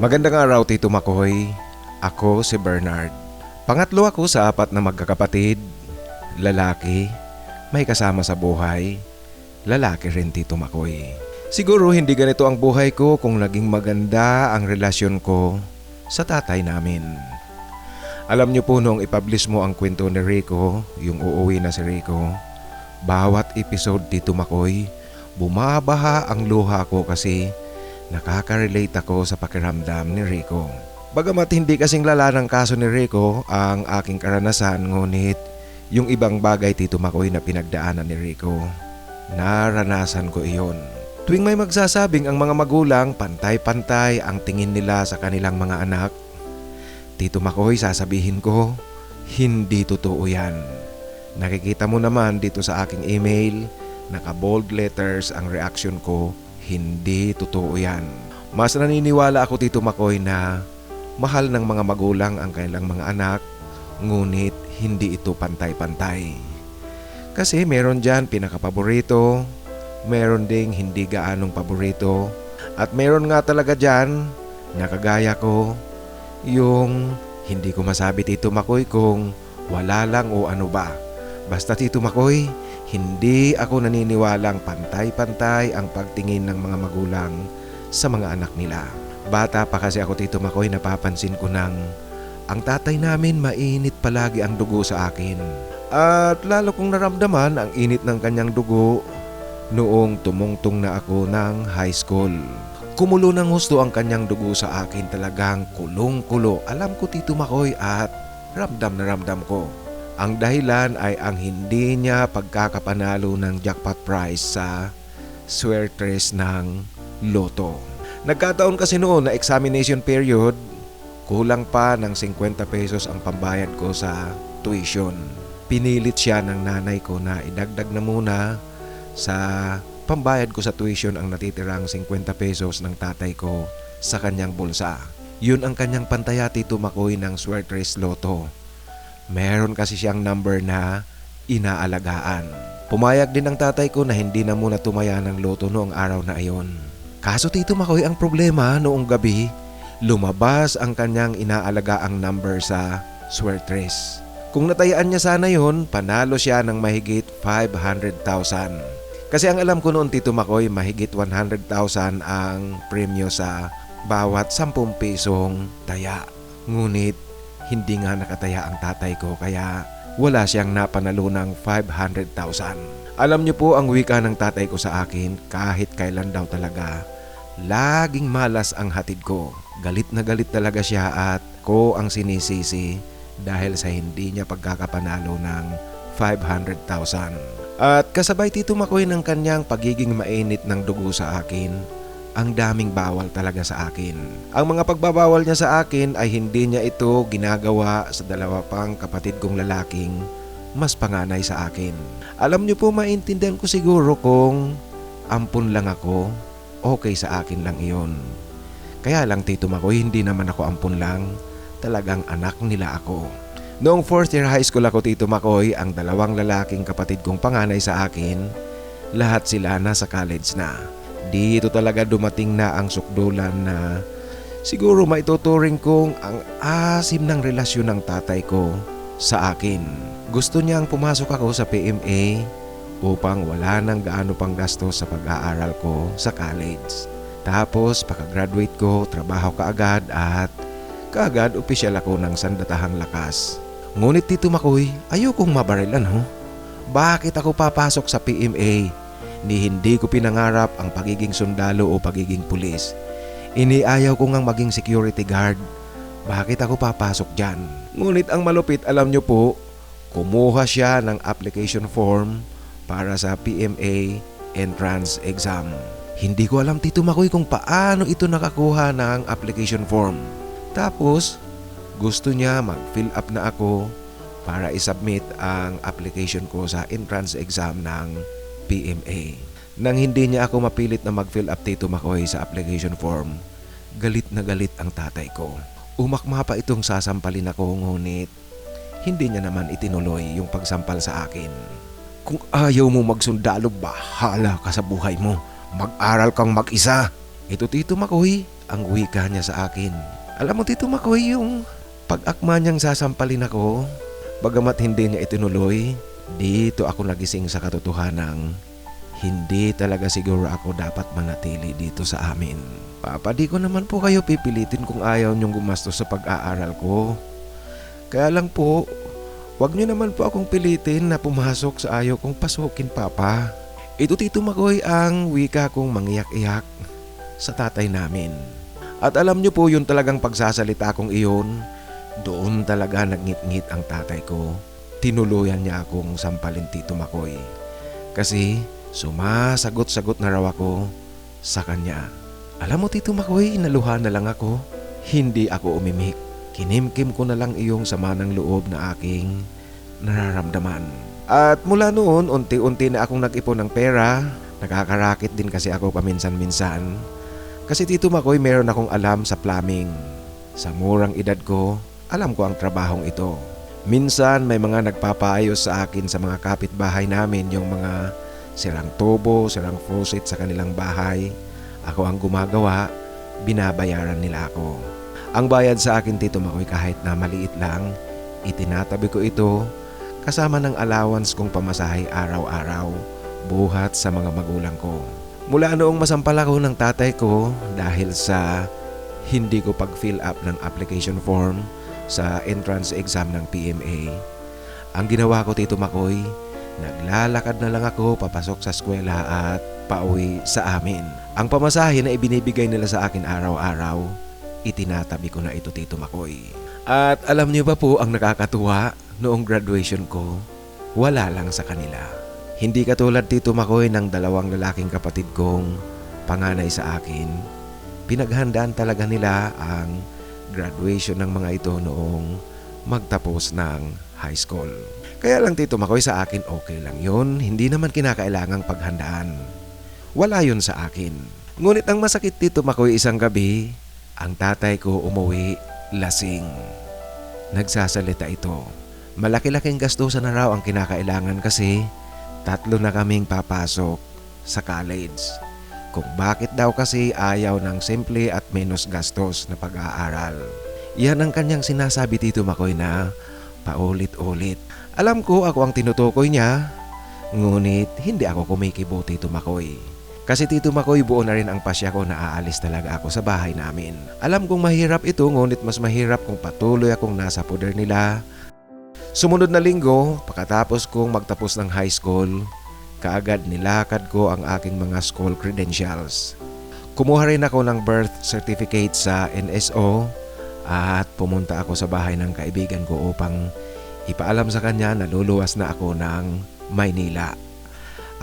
Magandang araw, Tito Makoy. Ako si Bernard. Pangatlo ako sa 4 na magkakapatid. Lalaki, may kasama sa buhay. Lalaki rin, Tito Makoy. Siguro hindi ganito ang buhay ko kung naging maganda ang relasyon ko sa tatay namin. Alam niyo po noong ipublish mo ang kwento ni Rico, yung uuwi na si Rico, bawat episode, Tito Makoy, bumabaha ang luha ko kasi nakaka-relate ako sa pakiramdam ni Rico. Bagamat hindi kasing lala ng kaso ni Rico ang aking karanasan, ngunit yung ibang bagay, Tito Makoy, na pinagdaanan ni Rico, naranasan ko iyon. Tuwing may magsasabing ang mga magulang pantay-pantay ang tingin nila sa kanilang mga anak, Tito Makoy, sasabihin ko, hindi totoo yan. Nakikita mo naman dito sa aking email, naka-bold letters ang reaction ko, hindi totoo yan. Mas naniniwala ako, Tito Makoy, na mahal ng mga magulang ang kanilang mga anak, ngunit hindi ito pantay-pantay. Kasi meron dyan pinakapaborito, meron ding hindi gaanong paborito, at meron nga talaga dyan na kagaya ko, yung hindi ko masabi, Tito Makoy, kung wala lang o ano ba. Basta, Tito Makoy, hindi ako naniniwalang pantay-pantay ang pagtingin ng mga magulang sa mga anak nila. Bata pa kasi ako, Tito Makoy, napapansin ko nang ang tatay namin mainit palagi ang dugo sa akin. At lalo kong naramdaman ang init ng kanyang dugo noong tumungtong na ako ng high school. Kumulo ng husto ang kanyang dugo sa akin, talagang kulong-kulo. Alam ko, Tito Makoy, at ramdam na ramdam ko. Ang dahilan ay ang hindi niya pagkakapanalo ng jackpot prize sa swertres ng loto. Nagkataon kasi noon na examination period, kulang pa ng 50 pesos ang pambayad ko sa tuition. Pinilit siya ng nanay ko na idagdag na muna sa pambayad ko sa tuition ang natitirang 50 pesos ng tatay ko sa kanyang bulsa. Yun ang kanyang pantaya, Tito Makoy, ng swertres loto. Meron kasi siyang number na inaalagaan. Pumayag din ang tatay ko na hindi na muna tumaya ng loto noong araw na iyon. Kaso, Tito Makoy, ang problema noong gabi, lumabas ang kanyang inaalagaang number sa swertres. Kung natayaan niya sana yon, panalo siya ng mahigit 500,000. Kasi ang alam ko noon, Tito Makoy, mahigit 100,000 ang premyo sa bawat 10 pesong taya. Ngunit hindi nga nakataya ang tatay ko, kaya wala siyang napanalo ng 500,000. Alam niyo po ang wika ng tatay ko sa akin, kahit kailan daw talaga, laging malas ang hatid ko. Galit na galit talaga siya at ko ang sinisisi dahil sa hindi niya pagkakapanalo ng 500,000. At kasabay, Tito Makoy, ng kanyang pagiging mainit ng dugo sa akin, ang daming bawal talaga sa akin. Ang mga pagbabawal niya sa akin ay hindi niya ito ginagawa sa 2 pang kapatid kong lalaking mas panganay sa akin. Alam niyo po, maintindihan ko siguro kung ampun lang ako, okay sa akin lang iyon. Kaya lang, Tito Makoy, hindi naman ako ampun lang, talagang anak nila ako. Noong 4th year high school ako, Tito Makoy, ang 2 lalaking kapatid kong panganay sa akin, lahat sila nasa college na. Dito talaga dumating na ang sukdulan na siguro maituturing kong ang asim ng relasyon ng tatay ko sa akin. Gusto niyang pumasok ako sa PMA upang wala nang gaano pang gastos sa pag-aaral ko sa college. Tapos pagka-graduate ko, trabaho kaagad at kaagad opisyal ako ng sandatahang lakas. Ngunit, Tito Makoy, ayokong mabarilan ho. Bakit ako papasok sa PMA? Hindi ko pinangarap ang pagiging sundalo o pagiging pulis. Iniayaw ko ngang maging security guard. Bakit ako papasok dyan? Ngunit ang malupit, alam nyo po, kumuha siya ng application form para sa PMA entrance exam. Hindi ko alam, Tito Makoy, kung paano ito nakakuha ng application form. Tapos, gusto niya mag-fill up na ako para isubmit ang application ko sa entrance exam ng PMA. Nang hindi niya ako mapilit na mag-fill up, Tito Makoy, sa application form, galit na galit ang tatay ko. Umakma pa itong sasampalin ako, ngunit hindi niya naman itinuloy yung pagsampal sa akin. Kung ayaw mo magsundalo, bahala ka sa buhay mo. Mag-aral kang mag-isa. Ito, Tito Makoy, ang wika niya sa akin. Alam mo Tito Makoy, yung pag-akma niyang sasampalin ako, bagamat hindi niya itinuloy, dito ako nagising sa katotohanang hindi talaga siguro ako dapat manatili dito sa amin. Papa, di ko naman po kayo pipilitin kung ayaw niyong gumastos sa pag-aaral ko. Kaya lang po, wag niyo naman po akong pilitin na pumasok sa ayaw kong pasukin, Papa. Ito Tito Makoy ang wika kong mangiyak-iyak sa tatay namin. At alam niyo po yun talagang pagsasalita kong iyon, doon talaga nagngit-ngit ang tatay ko. Tinuluyan niya akong sampalin Tito Makoy. Kasi sumasagot-sagot na raw ako sa kanya. Alam mo Tito Makoy, naluha na lang ako. Hindi ako umimik. Kinimkim ko na lang iyong sama ng loob na aking nararamdaman. At mula noon, unti-unti na akong nag-ipon ng pera. Nakakarakit din kasi ako paminsan-minsan. Kasi Tito Makoy, meron akong alam sa plumbing. Sa murang edad ko, alam ko ang trabahong ito. Minsan may mga nagpapaayos sa akin sa mga kapitbahay namin yung mga sirang tubo, sirang faucet sa kanilang bahay. Ako ang gumagawa, binabayaran nila ako. Ang bayad sa akin Tito Makoy kahit na maliit lang, itinatabi ko ito kasama ng allowance kong pamasahe araw-araw buhat sa mga magulang ko. Mula noong masampal ako ng tatay ko dahil sa hindi ko pag-fill up ng application form sa entrance exam ng PMA, ang ginawa ko Tito Makoy, naglalakad na lang ako papasok sa eskwela at pauwi sa amin. Ang pamasahe na ibinibigay nila sa akin araw-araw, itinatabi ko na ito Tito Makoy. At alam niyo ba po ang nakakatuwa, noong graduation ko, wala lang sa kanila. Hindi katulad Tito Makoy ng dalawang lalaking kapatid kong panganay sa akin. Pinaghandaan talaga nila ang graduation ng mga ito noong magtapos ng high school. Kaya lang Tito Makoy, sa akin okay lang yun. Hindi naman kinakailangang paghandaan. Wala yun sa akin. Ngunit ang masakit Tito Makoy, isang gabi, ang tatay ko umuwi lasing. Nagsasalita ito. Malaki-laking gastusan na raw ang kinakailangan kasi 3 na kaming papasok sa college. Kung bakit daw kasi ayaw ng simple at menos gastos na pag-aaral. Yan ang kanyang sinasabi Tito Makoy na paulit-ulit. Alam ko ako ang tinutukoy niya, ngunit hindi ako kumikibo Tito Makoy. Kasi Tito Makoy, buo na rin ang pasya ko na aalis talaga ako sa bahay namin. Alam kong mahirap ito, ngunit mas mahirap kung patuloy akong nasa poder nila. Sumunod na linggo, pagkatapos kong magtapos ng high school, kaagad nilakad ko ang aking mga school credentials. Kumuha rin ako ng birth certificate sa NSO at pumunta ako sa bahay ng kaibigan ko upang ipaalam sa kanya na luluwas na ako ng Maynila.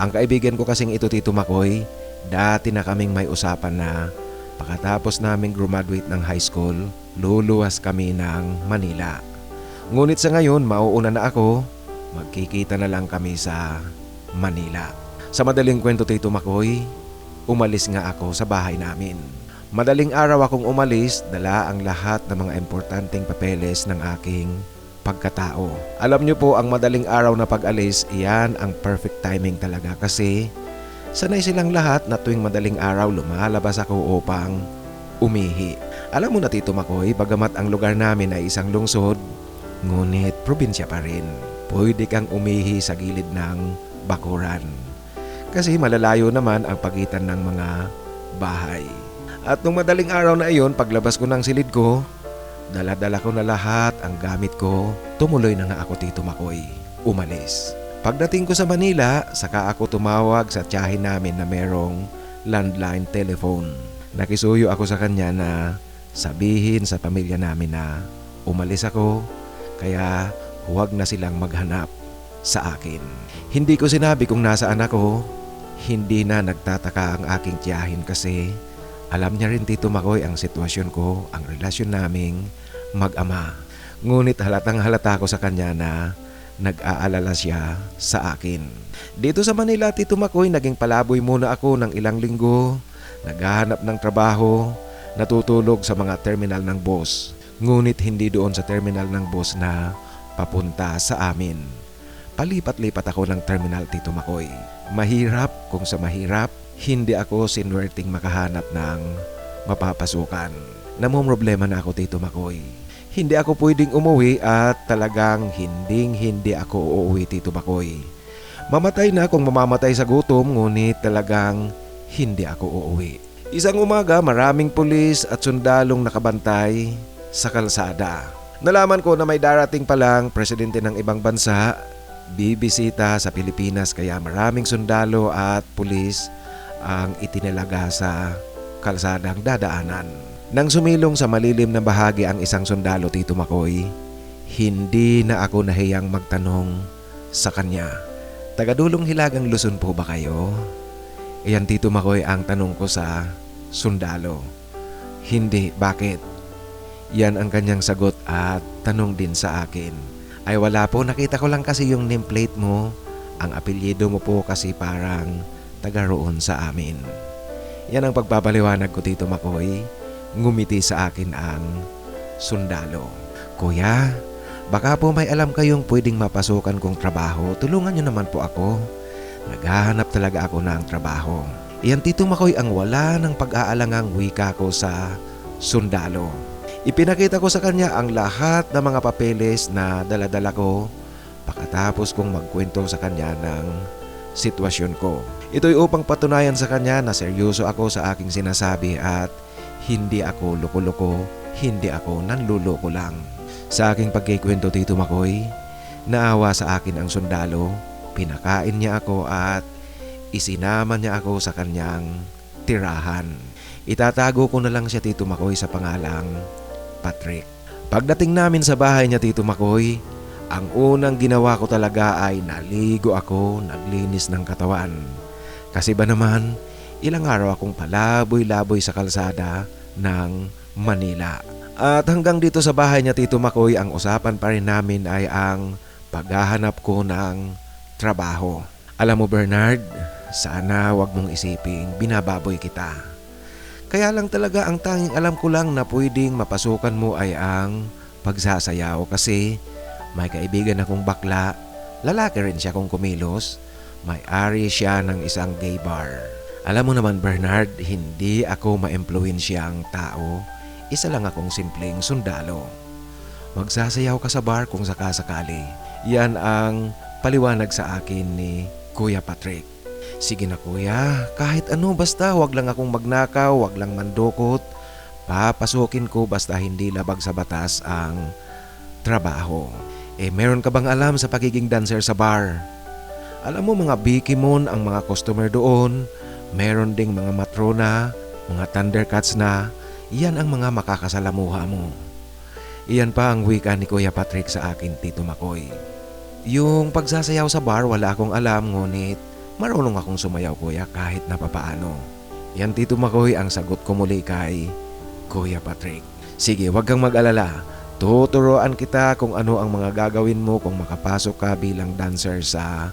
Ang kaibigan ko kasing ito Tito Makoy, dati na kaming may usapan na pagkatapos naming graduate ng high school, luluwas kami ng Manila. Ngunit sa ngayon, mauuna na ako, magkikita na lang kami sa Manila. Sa madaling kwento Tito Makoy, umalis nga ako sa bahay namin. Madaling araw akong umalis, dala ang lahat ng mga importanteng papeles ng aking pagkatao. Alam niyo po, ang madaling araw na pag-alis, iyan ang perfect timing talaga kasi sanay silang lahat na tuwing madaling araw lumalabas ako upang umihi. Alam mo na Tito Makoy, bagamat ang lugar namin ay isang lungsod, ngunit probinsya pa rin. Pwede kang umihi sa gilid ng bakuran. Kasi malalayo naman ang pagitan ng mga bahay. At nung madaling araw na iyon, paglabas ko ng silid ko, dala-dala ko na lahat ang gamit ko. Tumuloy na nga ako Tito Makoy. Umalis. Pagdating ko sa Manila, saka ako tumawag sa tiyahin namin na merong landline telephone. Nakisuyo ako sa kanya na sabihin sa pamilya namin na umalis ako, kaya huwag na silang maghanap sa akin. Hindi ko sinabi kung nasaan ako. Hindi na nagtataka ang aking tiyahin kasi alam niya rin Tito Makoy ang sitwasyon ko, ang relasyon naming mag-ama. Ngunit halatang halata ko sa kanya na nag-aalala siya sa akin. Dito sa Manila Tito Makoy, naging palaboy muna ako ng ilang linggo. Naghahanap ng trabaho, natutulog sa mga terminal ng bus. Ngunit hindi doon sa terminal ng bus na papunta sa amin. Palipat-lipat ako ng terminal Tito Makoy. Mahirap kung sa mahirap, hindi ako sinwerting makahanap ng mapapasukan. Namumroblema na ako, Tito Makoy. Hindi ako pwedeng umuwi at talagang hindi ako uuwi, Tito Makoy. Mamatay na kung mamamatay sa gutom, ngunit talagang hindi ako uuwi. Isang umaga, maraming pulis at sundalong nakabantay sa kalsada. Nalaman ko na may darating palang presidente ng ibang bansa, bibisita sa Pilipinas, kaya maraming sundalo at pulis ang itinalaga sa kalsadang dadaanan. Nang sumilong sa malilim na bahagi ang isang sundalo, Tito Makoy, hindi na ako nahiyang magtanong sa kanya. Tagadulong Hilagang Luzon po ba kayo? Iyan, Tito Makoy, ang tanong ko sa sundalo. Hindi, bakit? Yan ang kanyang sagot at tanong din sa akin. Ay wala po, nakita ko lang kasi yung nameplate mo. Ang apelyido mo po kasi parang taga roon sa amin. Yan ang pagpapaliwanag ko, Tito Makoy. Ngumiti sa akin ang sundalo. Kuya, baka po may alam kayong pwedeng mapasukan kong trabaho. Tulungan nyo naman po ako. Naghahanap talaga ako ng trabaho. Iyan, Tito Makoy, ang wala ng pag-aalangang wika ko sa sundalo. Ipinakita ko sa kanya ang lahat ng mga papeles na dala-dala ko pagkatapos kong magkwento sa kanya ng sitwasyon ko. Ito'y upang patunayan sa kanya na seryoso ako sa aking sinasabi at hindi ako loko-loko, hindi ako nanluloko lang. Sa aking pagkikwento, Tito Makoy, naawa sa akin ang sundalo, pinakain niya ako at isinama niya ako sa kanyang tirahan. Itatago ko na lang siya, Tito Makoy, sa pangalang Patrick. Pagdating namin sa bahay niya, Tito Makoy, ang unang ginawa ko talaga ay naligo ako, naglinis ng katawan. Kasi ba naman, ilang araw akong palaboy-laboy sa kalsada ng Manila. At hanggang dito sa bahay niya, Tito Makoy, ang usapan pa rin namin ay ang paghahanap ko ng trabaho. Alam mo, Bernard, sana wag mong isiping binababoy kita. Kaya lang talaga ang tanging alam ko lang na pwedeng mapasukan mo ay ang pagsasayaw kasi may kaibigan akong bakla, lalaki rin siya kung kumilos, may-ari siya ng isang gay bar. Alam mo naman, Bernard, hindi ako ma-impluwensyang tao, isa lang akong simpleng sundalo. Magsasayaw ka sa bar kung sakasakali. Yan ang paliwanag sa akin ni Kuya Patrick. Sige na kuya, kahit ano basta wag lang akong magnakaw, wag lang mandukot. Papasukin ko basta hindi labag sa batas ang trabaho. Meron ka bang alam sa pagiging dancer sa bar? Alam mo mga bikimon ang mga customer doon. Meron ding mga matrona, mga thundercats na. Iyan ang mga makakasalamuha mo. Iyan pa ang wika ni Kuya Patrick sa akin, Tito Makoy. Yung pagsasayaw sa bar wala akong alam, ngunit marunong akong sumayaw, kuya, kahit na papaano. Yan, Tito Makoy, ang sagot ko muli kay Kuya Patrick. Sige, wag kang mag-alala. Tuturuan kita kung ano ang mga gagawin mo kung makapasok ka bilang dancer sa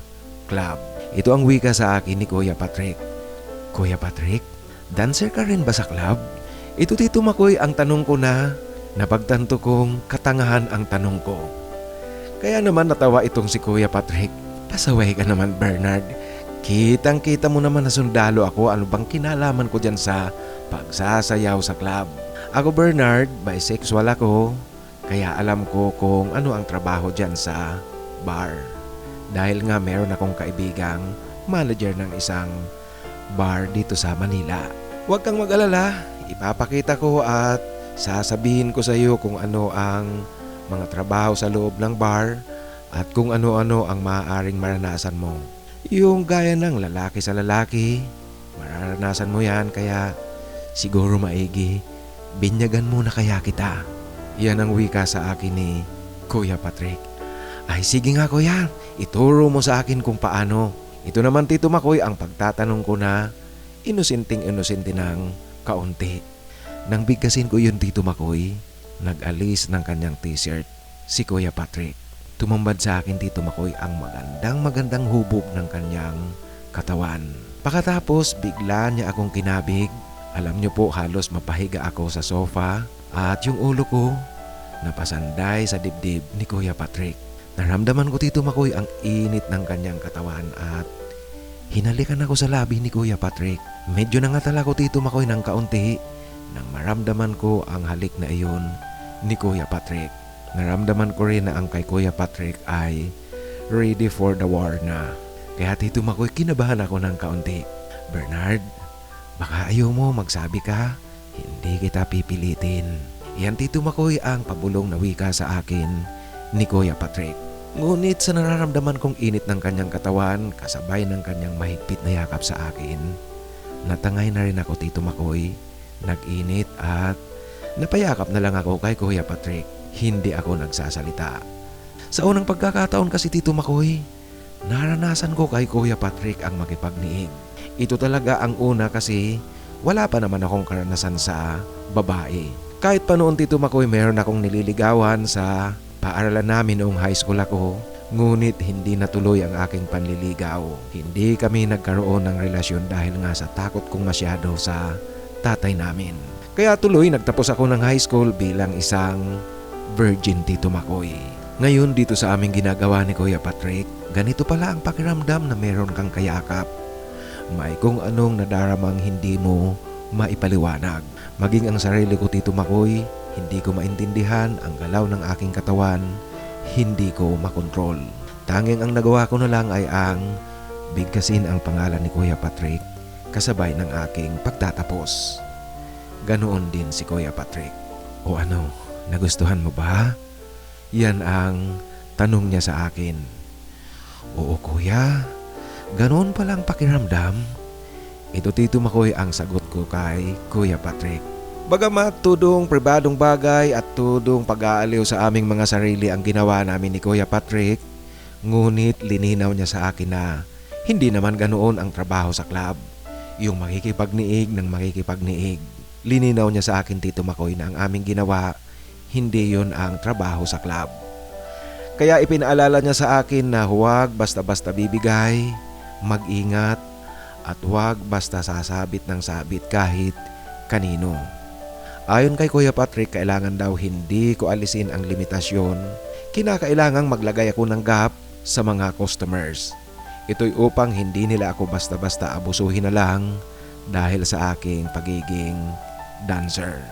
club. Ito ang wika sa akin ni Kuya Patrick. Kuya Patrick, dancer ka rin ba sa club? Ito, Tito Makoy, ang tanong ko na napagtanto kong katangahan ang tanong ko. Kaya naman natawa itong si Kuya Patrick. Pasaway ka naman, Bernard. Kitang-kita mo naman na sundalo ako, ano bang kinalaman ko dyan sa pagsasayaw sa club? Ako, Bernard, bisexual ako, kaya alam ko kung ano ang trabaho dyan sa bar. Dahil nga meron akong kaibigang manager ng isang bar dito sa Manila. Huwag kang mag-alala, ipapakita ko at sasabihin ko sa iyo kung ano ang mga trabaho sa loob ng bar at kung ano-ano ang maaaring maranasan mo. Yung gaya ng lalaki sa lalaki, mararanasan mo yan, kaya siguro maigi, binyagan mo na kaya kita. Yan ang wika sa akin ni Kuya Patrick. Ay sige nga kuya, ituro mo sa akin kung paano. Ito naman, Tito Makoy, ang pagtatanong ko na inusinting-inusinti ng kaunti. Nang bigkasin ko yun, Tito Makoy, nag-alis ng kanyang t-shirt si Kuya Patrick. Tumambad sa akin, Tito Makoy, ang magandang hubog ng kanyang katawan. Pagkatapos, bigla niya akong kinabig. Alam niyo po, halos mapahiga ako sa sofa at yung ulo ko napasanday sa dibdib ni Kuya Patrick. Naramdaman ko, Tito Makoy, ang init ng kanyang katawan at hinalikan ako sa labi ni Kuya Patrick. Medyo nangatala ko, Tito Makoy, ng kaunti nang maramdaman ko ang halik na iyon ni Kuya Patrick. Naramdaman ko rin na ang kay Kuya Patrick ay ready for the war na. Kaya Tito Makoy, kinabahan ako ng kaunti. Bernard, baka ayaw mo magsabi ka, hindi kita pipilitin. Yan Tito Makoy ang pabulong na wika sa akin ni Kuya Patrick. Ngunit sa nararamdaman kong init ng kanyang katawan kasabay ng kanyang mahigpit na yakap sa akin, natangay na rin ako Tito Makoy, nag-init at napayakap na lang ako kay Kuya Patrick. Hindi ako nagsasalita. Sa unang pagkakataon kasi Tito Makoy, naranasan ko kay Kuya Patrick ang makipagniig. Ito talaga ang una kasi wala pa naman akong karanasan sa babae. Kahit pa noon Tito Makoy meron akong nililigawan sa paaralan namin noong high school ako, ngunit hindi natuloy ang aking panliligaw. Hindi kami nagkaroon ng relasyon dahil nga sa takot kong masyado sa tatay namin. Kaya tuloy nagtapos ako ng high school bilang isang virgin Tito Makoy. Ngayon dito sa aming ginagawa ni Kuya Patrick, ganito pala ang pakiramdam na meron kang kayakap. May kung anong nadaramang hindi mo maipaliwanag. Maging ang sarili ko Tito Makoy, hindi ko maintindihan ang galaw ng aking katawan, hindi ko makontrol. Tanging ang nagawa ko na lang ay ang bigkasin ang pangalan ni Kuya Patrick kasabay ng aking pagtatapos. Ganoon din si Kuya Patrick. O ano, nagustuhan mo ba? Yan ang tanong niya sa akin. Oo kuya, ganoon palang pakiramdam. Ito Tito Makoy ang sagot ko kay Kuya Patrick. Bagamat tudong pribadong bagay at tudong pag-aaliw sa aming mga sarili ang ginawa namin ni Kuya Patrick, ngunit lininaw niya sa akin na hindi naman ganoon ang trabaho sa club. Yung makikipagniig ng makikipagniig. Lininaw niya sa akin Tito Makoy na ang aming ginawa, hindi yon ang trabaho sa club. Kaya ipinaalala niya sa akin na huwag basta-basta bibigay, mag-ingat, at huwag basta sasabit ng sabit kahit kanino. Ayon kay Kuya Patrick, kailangan daw hindi ko alisin ang limitasyon. Kinakailangang maglagay ako ng gap sa mga customers. Ito'y upang hindi nila ako basta-basta abusuhin na lang dahil sa aking pagiging dancer.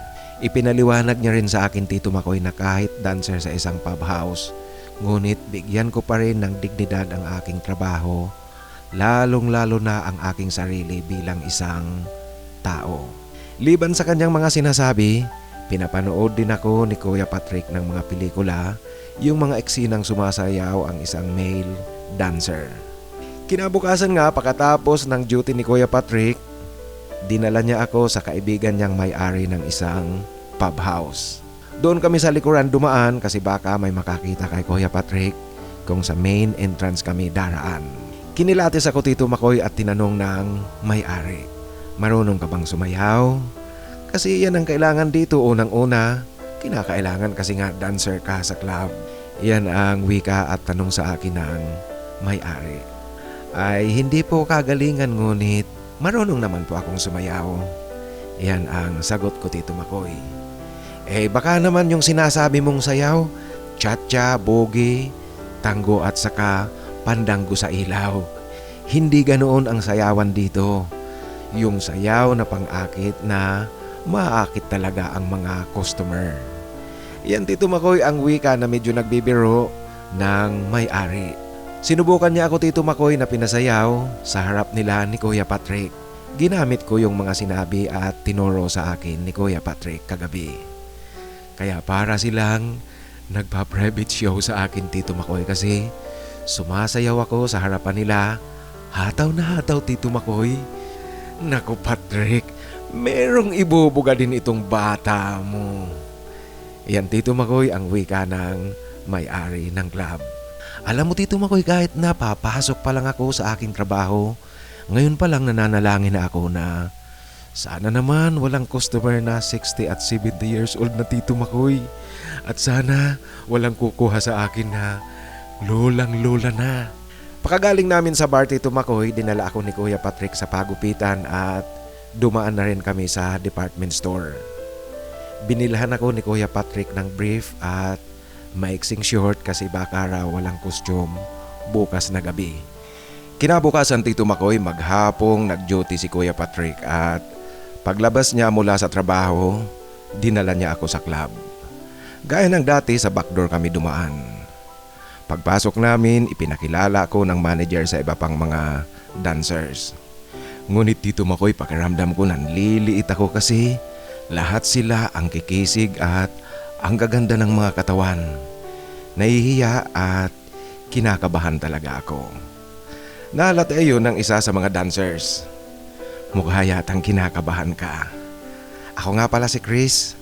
Ipinaliwanag niya rin sa akin Tito Makoy na kahit dancer sa isang pub house, ngunit bigyan ko pa rin ng dignidad ang aking trabaho, lalong-lalo na ang aking sarili bilang isang tao. Liban sa kanyang mga sinasabi, pinapanood din ako ni Kuya Patrick ng mga pelikula, yung mga eksinang sumasayaw ang isang male dancer. Kinabukasan nga pagkatapos ng duty ni Kuya Patrick, dinala niya ako sa kaibigan niyang may-ari ng isang pub house. Doon kami sa likuran dumaan kasi baka may makakita kay Kuya Patrick kung sa main entrance kami daraan. Kinilatis ako Tito Makoy at tinanong ng may-ari, marunong ka bang sumayaw? Kasi yan ang kailangan dito unang-una. Kinakailangan kasi nga dancer ka sa club. Yan ang wika at tanong sa akin ng may-ari. Ay hindi po kagalingan ngunit marunong naman po akong sumayaw. Yan ang sagot ko Tito Makoy. Eh baka naman yung sinasabi mong sayaw, cha-cha, boogie, tango at saka pandanggo sa ilaw. Hindi ganoon ang sayawan dito. Yung sayaw na pang-akit na maakit talaga ang mga customer. Yan Tito Makoy ang wika na medyo nagbibiro ng may-ari. Sinubukan niya ako Tito Makoy na pinasayaw sa harap nila ni Kuya Patrick. Ginamit ko yung mga sinabi at tinuro sa akin ni Kuya Patrick kagabi. Kaya para silang nagpa-private show sa akin Tito Makoy kasi sumasayaw ako sa harapan nila. Hataw na hataw Tito Makoy. Naku Patrick, merong ibubuga din itong bata mo. Yan Tito Makoy ang wika ng may-ari ng club. Alam mo Tito Makoy, kahit napapasok pa lang ako sa aking trabaho, ngayon pa lang nananalangin na ako na sana naman walang customer na 60 at 70 years old na Tito Makoy. At sana walang kukuha sa akin na lolang-lola na. Pakagaling namin sa bar Tito Makoy, dinala ako ni Kuya Patrick sa pagupitan at dumaan na rin kami sa department store. Binilhan ako ni Kuya Patrick ng brief at maiksing short kasi baka raw walang costume bukas na gabi. Kinabukasan Tito Makoy, maghapong nag-duty si Kuya Patrick at Paglabas niya mula sa trabaho, dinala niya ako sa club. Gaya ng dati sa backdoor kami dumaan. Pagpasok namin, ipinakilala ko ng manager sa iba pang mga dancers. Ngunit dito makoy pakiramdam ko nanliliit ako kasi lahat sila ang kikisig at ang gaganda ng mga katawan. Nahihiya at kinakabahan talaga ako. Naalata yun ng isa sa mga dancers. Mukha yatang kinakabahan ka. Ako nga pala si Chris.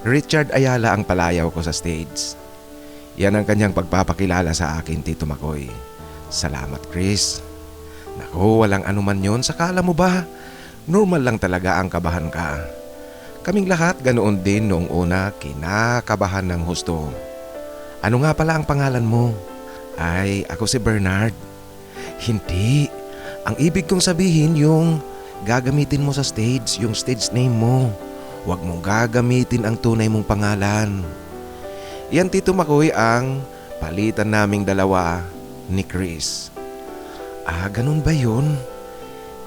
Richard Ayala ang palayaw ko sa stage. Yan ang kanyang pagpapakilala sa akin, Tito Makoy. Salamat, Chris. Naku, walang anuman yon. Sakala mo ba? Normal lang talaga ang kabahan ka. Kaming lahat ganoon din noong una, kinakabahan ng husto. Ano nga pala ang pangalan mo? Ay, ako si Bernard. Hindi. Ang ibig kong sabihin yung gagamitin mo sa stage, yung stage name mo. Huwag mong gagamitin ang tunay mong pangalan. Yan, Tito Makoy, ang palitan naming dalawa ni Chris. Ah, ganun ba yun?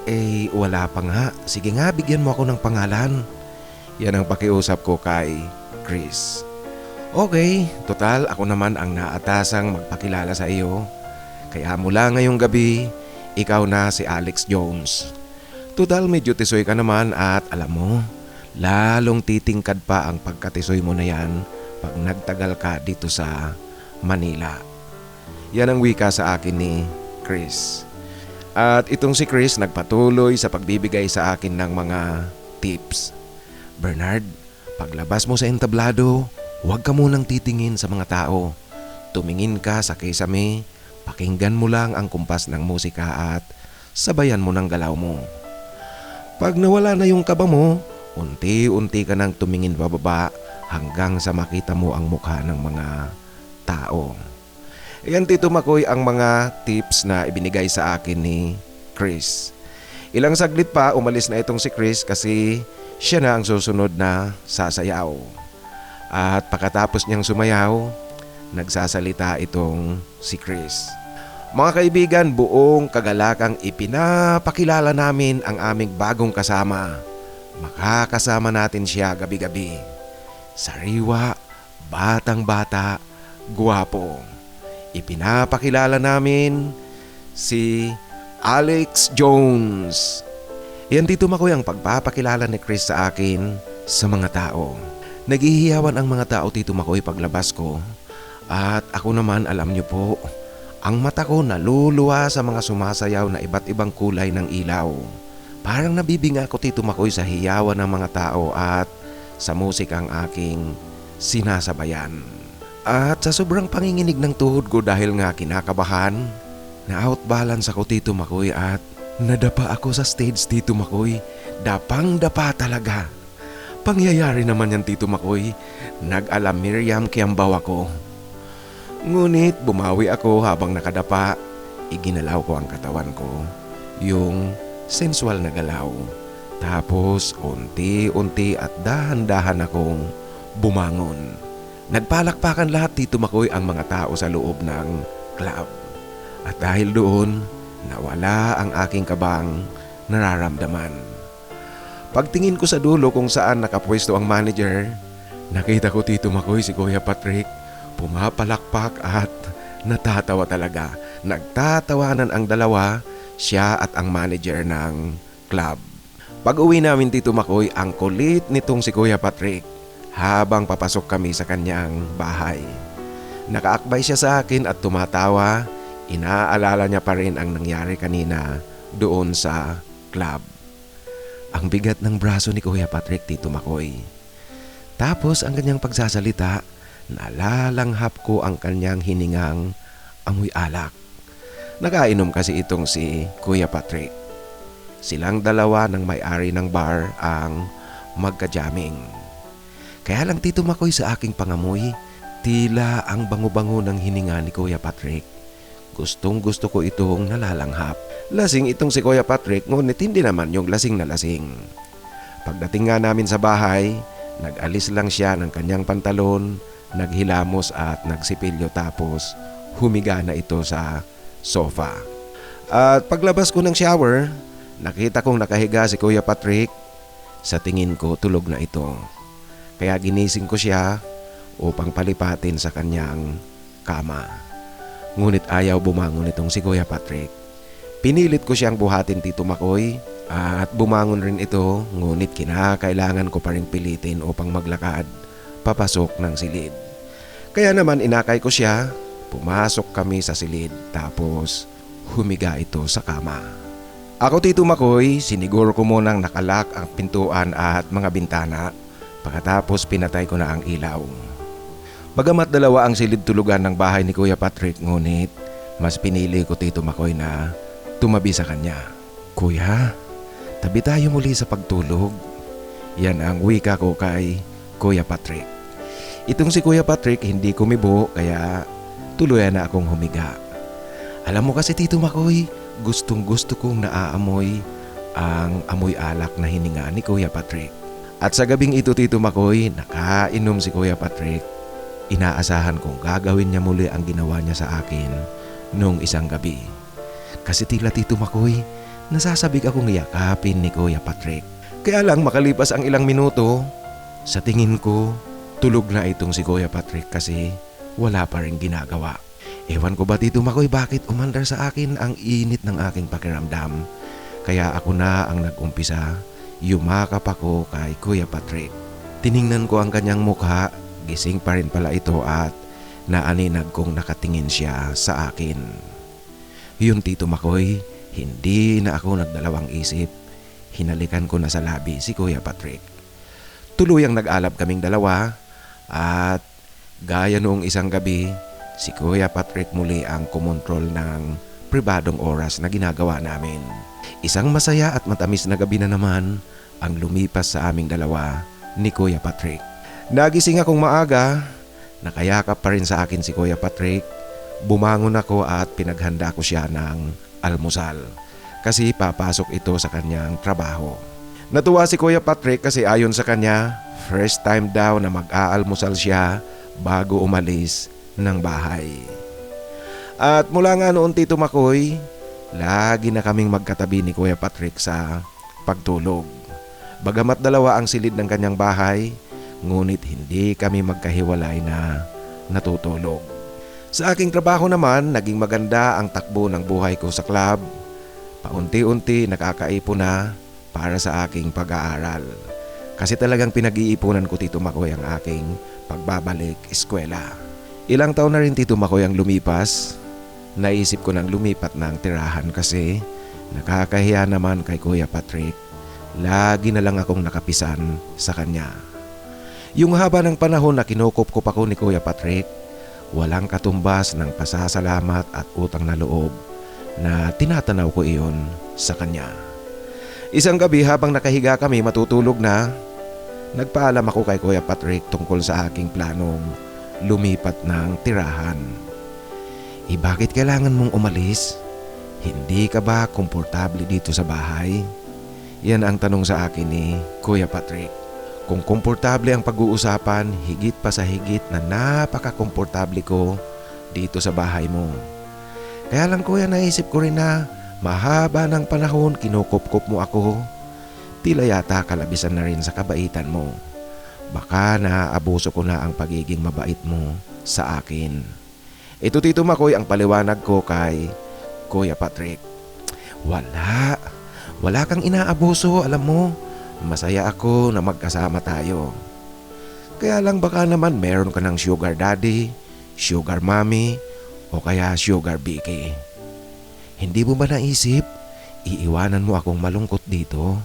Eh, wala pa nga. Sige nga, bigyan mo ako ng pangalan. Yan ang pakiusap ko kay Chris. Okay, total ako naman ang naatasang magpakilala sa iyo. Kaya mula ngayong gabi, ikaw na si Alex Jones. Total medyo tisoy ka naman at alam mo, lalong titingkad pa ang pagkatisoy mo na yan pag nagtagal ka dito sa Manila. Yan ang wika sa akin ni Chris. At itong si Chris nagpatuloy sa pagbibigay sa akin ng mga tips. Bernard, paglabas mo sa entablado, huwag ka munang titingin sa mga tao. Tumingin ka sa kisame, pakinggan mo lang ang kumpas ng musika at sabayan mo ng galaw mo. Pag nawala na yung kaba mo, unti-unti ka nang tumingin pababa hanggang sa makita mo ang mukha ng mga tao. Ayan, Tito Makoy, ang mga tips na ibinigay sa akin ni Chris. Ilang saglit pa umalis na itong si Chris kasi siya na ang susunod na sasayaw. At pagkatapos niyang sumayaw, nagsasalita itong si Chris. Mga kaibigan, buong kagalakang ipinapakilala namin ang aming bagong kasama. Makakasama natin siya gabi-gabi. Sariwa, batang-bata, guwapo. Ipinapakilala namin si Alex Jones. Yan, Tito Makoy, ang pagpapakilala ni Chris sa akin sa mga tao. Naghihiyawan ang mga tao, Tito Makoy, paglabas ko. At ako naman, alam niyo po, ang mata ko naluluwa sa mga sumasayaw na iba't ibang kulay ng ilaw. Parang nabibinga ko, Tito Makoy, sa hiyawan ng mga tao at sa musikang aking sinasabayan. At sa sobrang panginginig ng tuhod ko dahil nga kinakabahan, na-outbalance ako, Tito Makoy, at nadapa ako sa stage, Tito Makoy. Dapang-dapa talaga. Pangyayari naman yan, Tito Makoy. Nag-alam Miriam Kiambaw ako. Ngunit bumawi ako habang nakadapa. Iginalaw ko ang katawan ko. Yung sensual na galaw. Tapos unti-unti at dahan-dahan akong bumangon. Nagpalakpakan lahat, Tito Makoy, ang mga tao sa loob ng club. At dahil doon, nawala ang aking kabang nararamdaman. Pagtingin ko sa dulo kung saan nakapwesto ang manager, nakita ko, Tito Makoy, si Kuya Patrick pumapalakpak at natatawa talaga. Nagtatawanan ang dalawa, siya at ang manager ng club. Pag-uwi namin, Tito Makoy, ang kulit nitong si Kuya Patrick habang papasok kami sa kanyang bahay. Nakaakbay siya sa akin at tumatawa. Inaalala niya pa rin ang nangyari kanina doon sa club. Ang bigat ng braso ni Kuya Patrick, Tito Makoy. Tapos ang kanyang pagsasalita, nalalanghap ko ang kanyang hiningang amoy alak. Nakainom kasi itong si Kuya Patrick. Silang dalawa ng may-ari ng bar ang magka-jamming. Kaya lang, Tito Makoy, sa aking pangamoy, tila ang bango-bango ng hininga ni Kuya Patrick. Gustong gusto ko itong nalalanghap. Lasing itong si Kuya Patrick, ngunit hindi naman yung lasing na lasing. Pagdating nga namin sa bahay, nag-alis lang siya ng kanyang pantalon, naghilamos at nagsipilyo, tapos humiga na ito sa sofa. At paglabas ko ng shower, nakita kong nakahiga si Kuya Patrick. Sa tingin ko tulog na ito. Kaya ginising ko siya upang palipatin sa kanyang kama. Ngunit ayaw bumangon itong si Kuya Patrick. Pinilit ko siyang buhatin, Tito Makoy, at bumangon rin ito, ngunit kinakailangan ko pa rin pilitin upang maglakad papasok ng silid. Kaya naman inakay ko siya, pumasok kami sa silid, tapos humiga ito sa kama. Ako, Tito Makoy, siniguro ko munang nakalak ang pintuan at mga bintana, pagkatapos pinatay ko na ang ilaw. Bagamat dalawa ang silid tulugan ng bahay ni Kuya Patrick, ngunit mas pinili ko, Tito Makoy, na tumabi sa kanya. Kuya, tabi tayo muli sa pagtulog. Yan ang wika ko kay Kuya Patrick. Itong si Kuya Patrick hindi kumibo, kaya tuluyan na akong humiga. Alam mo kasi, Tito Makoy, gustong gusto kong naaamoy ang amoy alak na hininga ni Kuya Patrick. At sa gabing ito, Tito Makoy, nakainom si Kuya Patrick. Inaasahan kong gagawin niya muli ang ginawa niya sa akin noong isang gabi. Kasi tila, Tito Makoy, nasasabik akong yakapin ni Kuya Patrick. Kaya lang makalipas ang ilang minuto, sa tingin ko, tulog na itong si Kuya Patrick kasi wala pa rin ginagawa. Ewan ko ba, Tito Makoy, bakit umandar sa akin ang init ng aking pakiramdam. Kaya ako na ang nag-umpisa, yumakap ako kay Kuya Patrick. Tiningnan ko ang kanyang mukha, gising pa rin pala ito at naaninag kong nakatingin siya sa akin. Yun, Tito Makoy, hindi na ako nagdalawang isip. Hinalikan ko na sa labi si Kuya Patrick. Tuluyang nag-alab kaming dalawa at gaya noong isang gabi, si Kuya Patrick muli ang kumontrol ng pribadong oras na ginagawa namin. Isang masaya at matamis na gabi na naman ang lumipas sa aming dalawa ni Kuya Patrick. Nagising akong maaga, nakayakap pa rin sa akin si Kuya Patrick. Bumangon ako at pinaghanda ko siya ng almusal kasi papasok ito sa kanyang trabaho. Natuwa si Kuya Patrick kasi ayon sa kanya, first time daw na mag-aalmusal siya bago umalis ng bahay. At mula nga noon, Tito Makoy, lagi na kaming magkatabi ni Kuya Patrick sa pagtulog. Bagamat dalawa ang silid ng kanyang bahay, ngunit hindi kami magkahiwalay na natutulog. Sa aking trabaho naman, naging maganda ang takbo ng buhay ko sa club. Paunti-unti nakakaipon na para sa aking pag-aaral. Kasi talagang pinag-iipunan ko, Tito Makoy, ang aking pagbabalik eskwela. Ilang taon na rin, Tito Makoy, ang lumipas. Naisip ko nang lumipat ng tirahan kasi nakakahiya naman kay Kuya Patrick. Lagi na lang akong nakapisan sa kanya. Yung haba ng panahon na kinukop-kop ako ni Kuya Patrick, walang katumbas ng pasasalamat at utang na loob na tinatanaw ko iyon sa kanya. Isang gabi habang nakahiga kami matutulog na, nagpaalam ako kay Kuya Patrick tungkol sa aking planong lumipat ng tirahan. Bakit kailangan mong umalis? Hindi ka ba komportable dito sa bahay? Yan ang tanong sa akin ni Kuya Patrick. Kung komportable ang pag-uusapan, higit pa sa higit na napaka-komportable ko dito sa bahay mo. Kaya lang, Kuya, naisip ko rin na mahaba ng panahon kinukop-kop mo ako. Tila yata kalabisan na rin sa kabaitan mo. Baka naaabuso ko na ang pagiging mabait mo sa akin. Ito, Tito Makoy, ang paliwanag ko kay Kuya Patrick. Wala kang inaabuso, alam mo. Masaya ako na magkasama tayo. Kaya lang baka naman meron ka ng sugar daddy, sugar mommy, o kaya sugar Vicky. Hindi mo ba naisip, iiwanan mo akong malungkot dito?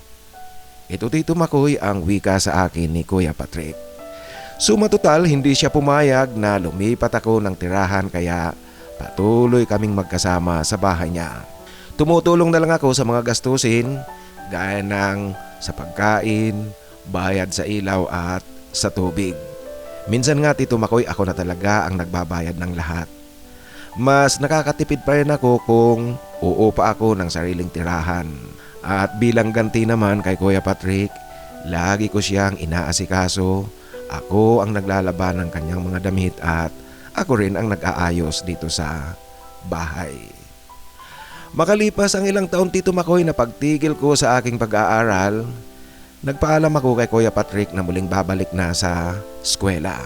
Ito, Tito Makoy, ang wika sa akin ni Kuya Patrick. Sumatotal, hindi siya pumayag na lumipat ako ng tirahan kaya patuloy kaming magkasama sa bahay niya. Tumutulong na lang ako sa mga gastusin gaya ng sa pagkain, bayad sa ilaw at sa tubig. Minsan nga, Tito Makoy, ako na talaga ang nagbabayad ng lahat. Mas nakakatipid pa rin ako kung uupa ako ng sariling tirahan. At bilang ganti naman kay Kuya Patrick, lagi ko siyang inaasikaso. Ako ang naglalaban ng kanyang mga damit at ako rin ang nag-aayos dito sa bahay. Makalipas ang ilang taon, Tito Makoy, na pagtigil ko sa aking pag-aaral, Nagpaalam ako kay Kuya Patrick na muling babalik na sa eskwela.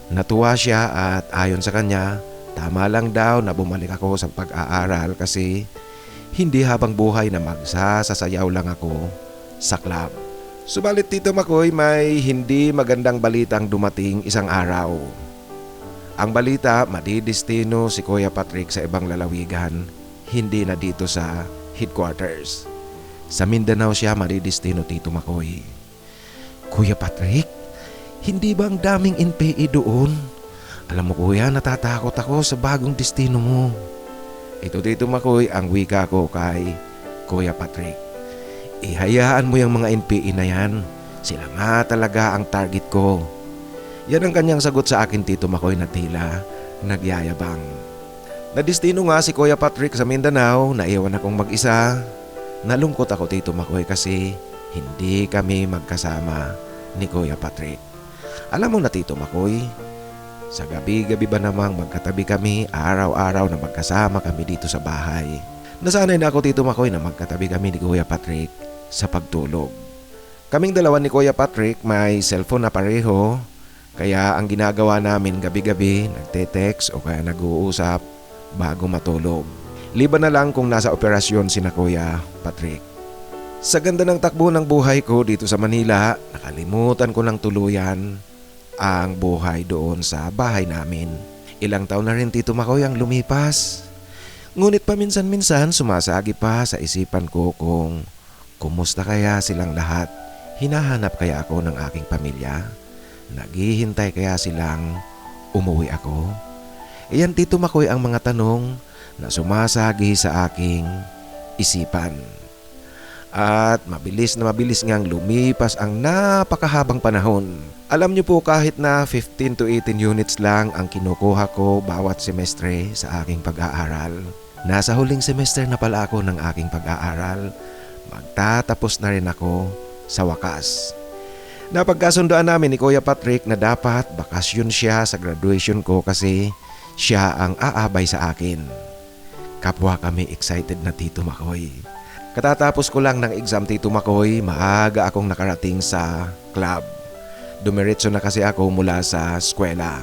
Natuwa siya at ayon sa kanya, tama lang daw na bumalik ako sa pag-aaral kasi hindi habang buhay na magsasayaw lang ako sa club. Subalit Tito Makoy, may hindi magandang balitang dumating isang araw. Ang balita, madidestino si Kuya Patrick sa ibang lalawigan, hindi na dito sa headquarters. Sa Mindanao siya madidestino, Tito Makoy. Kuya Patrick, hindi ba ang daming NPA doon? Alam mo kuya, natatakot ako sa bagong destino mo. Ito Tito Makoy ang wika ko kay Kuya Patrick. Ihayaan mo yung mga NPA na yan. Sila nga talaga ang target ko. Yan ang kanyang sagot sa akin, Tito Makoy, na tila nagyayabang. Nadestino nga si Kuya Patrick sa Mindanao, naiwan akong mag-isa. Nalungkot ako, Tito Makoy, kasi hindi kami magkasama ni Kuya Patrick. Alam mo na, Tito Makoy, sa gabi-gabi ba namang magkatabi kami, araw-araw na magkasama kami dito sa bahay. Nasanay na ako, Tito Makoy, na magkatabi kami ni Kuya Patrick sa pagtulog. Kaming dalawa ni Kuya Patrick may cellphone na pareho, kaya ang ginagawa namin gabi-gabi, nagte-text o kaya nag-uusap bago matulog. Liban na lang kung nasa operasyon sina Kuya Patrick. Sa ganda ng takbo ng buhay ko dito sa Manila, nakalimutan ko ng tuluyan ang buhay doon sa bahay namin. Ilang taon na rin, Tito Makoy, ang lumipas. Ngunit paminsan-minsan sumasagi pa sa isipan ko kung kumusta kaya silang lahat. Hinahanap kaya ako ng aking pamilya? Naghihintay kaya silang umuwi ako? Iyan, Tito Makoy, ang mga tanong na sumasagi sa aking isipan. At mabilis na mabilis ngang lumipas ang napakahabang panahon. Alam niyo po, kahit na 15 to 18 units lang ang kinukuha ko bawat semestre sa aking pag-aaral. Nasa huling semester na pala ako ng aking pag-aaral. Magtatapos na rin ako sa wakas. Napagkasundoan namin ni Kuya Patrick na dapat bakasyon siya sa graduation ko kasi siya ang aabay sa akin. Kapwa kami excited na, Tito Makoy. Katatapos ko lang ng exam, Tito Makoy, maaga akong nakarating sa club. Dumiretso na kasi ako mula sa eskwela.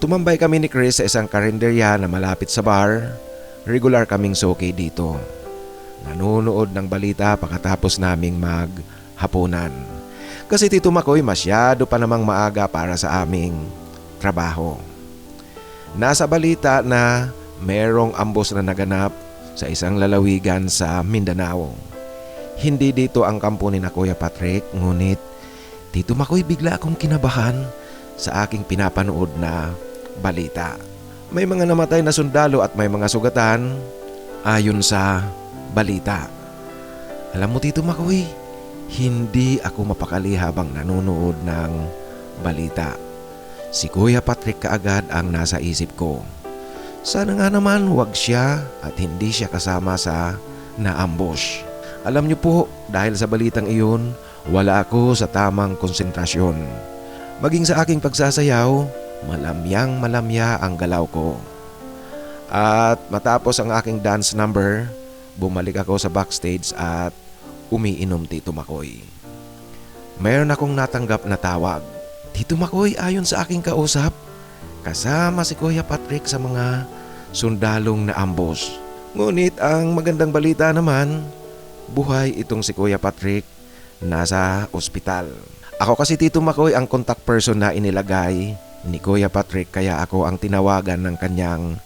Tumambay kami ni Chris sa isang karinderya na malapit sa bar. Regular kaming soke dito. Nanonood ng balita pagkatapos naming maghapunan. Kasi Tito Makoy, masyado pa namang maaga para sa aming trabaho. Nasa balita na merong ambos na naganap sa isang lalawigan sa Mindanao. Hindi dito ang kampo ni na Kuya Patrick, ngunit Tito Makoy, bigla akong kinabahan sa aking pinapanood na balita. May mga namatay na sundalo at may mga sugatan ayon sa balita. Alam mo, Tito Makoy, hindi ako mapakali habang nanonood ng balita. Si Kuya Patrick kaagad ang nasa isip ko. Sana nga naman wag siya at hindi siya kasama sa naambush. Alam niyo po, dahil sa balitang iyon, wala ako sa tamang konsentrasyon. Maging sa aking pagsasayaw, malamya ang galaw ko. At matapos ang aking dance number, bumalik ako sa backstage at umiinom, Tito Makoy. Mayroon akong natanggap na tawag. Tito Makoy, ayon sa aking kausap, kasama si Kuya Patrick sa mga sundalong na ambush. Ngunit ang magandang balita naman, buhay itong si Kuya Patrick, nasa ospital. Ako kasi, Tito Makoy, ang contact person na inilagay ni Kuya Patrick, kaya ako ang tinawagan ng kanyang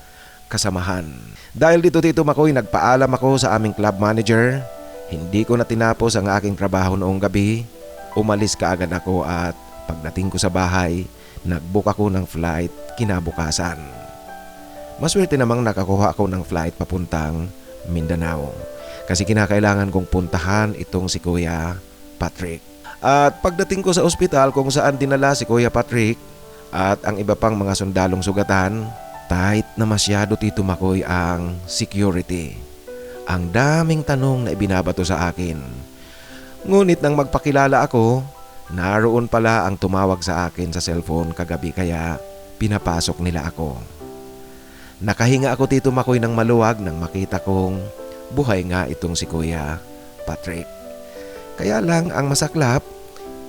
kasamahan. Dahil dito, Tito Makoy, nagpaalam ako sa aming club manager. Hindi ko na tinapos ang aking trabaho noong gabi. Umalis kaagad ako at pagdating ko sa bahay, nag-book ako ng flight kinabukasan. Maswerte namang nakakuha ako ng flight papuntang Mindanao kasi kinakailangan kong puntahan itong si Kuya Patrick. At pagdating ko sa ospital kung saan dinala si Kuya Patrick at ang iba pang mga sundalong sugatan, tight na masyado, Tito Makoy, ang security. Ang daming tanong na ibinabato sa akin. Ngunit nang magpakilala ako, naroon pala ang tumawag sa akin sa cellphone kagabi, kaya pinapasok nila ako. Nakahinga ako, Tito Makoy, ng maluwag nang makita kong buhay nga itong si Kuya Patrick. Kaya lang ang masaklap,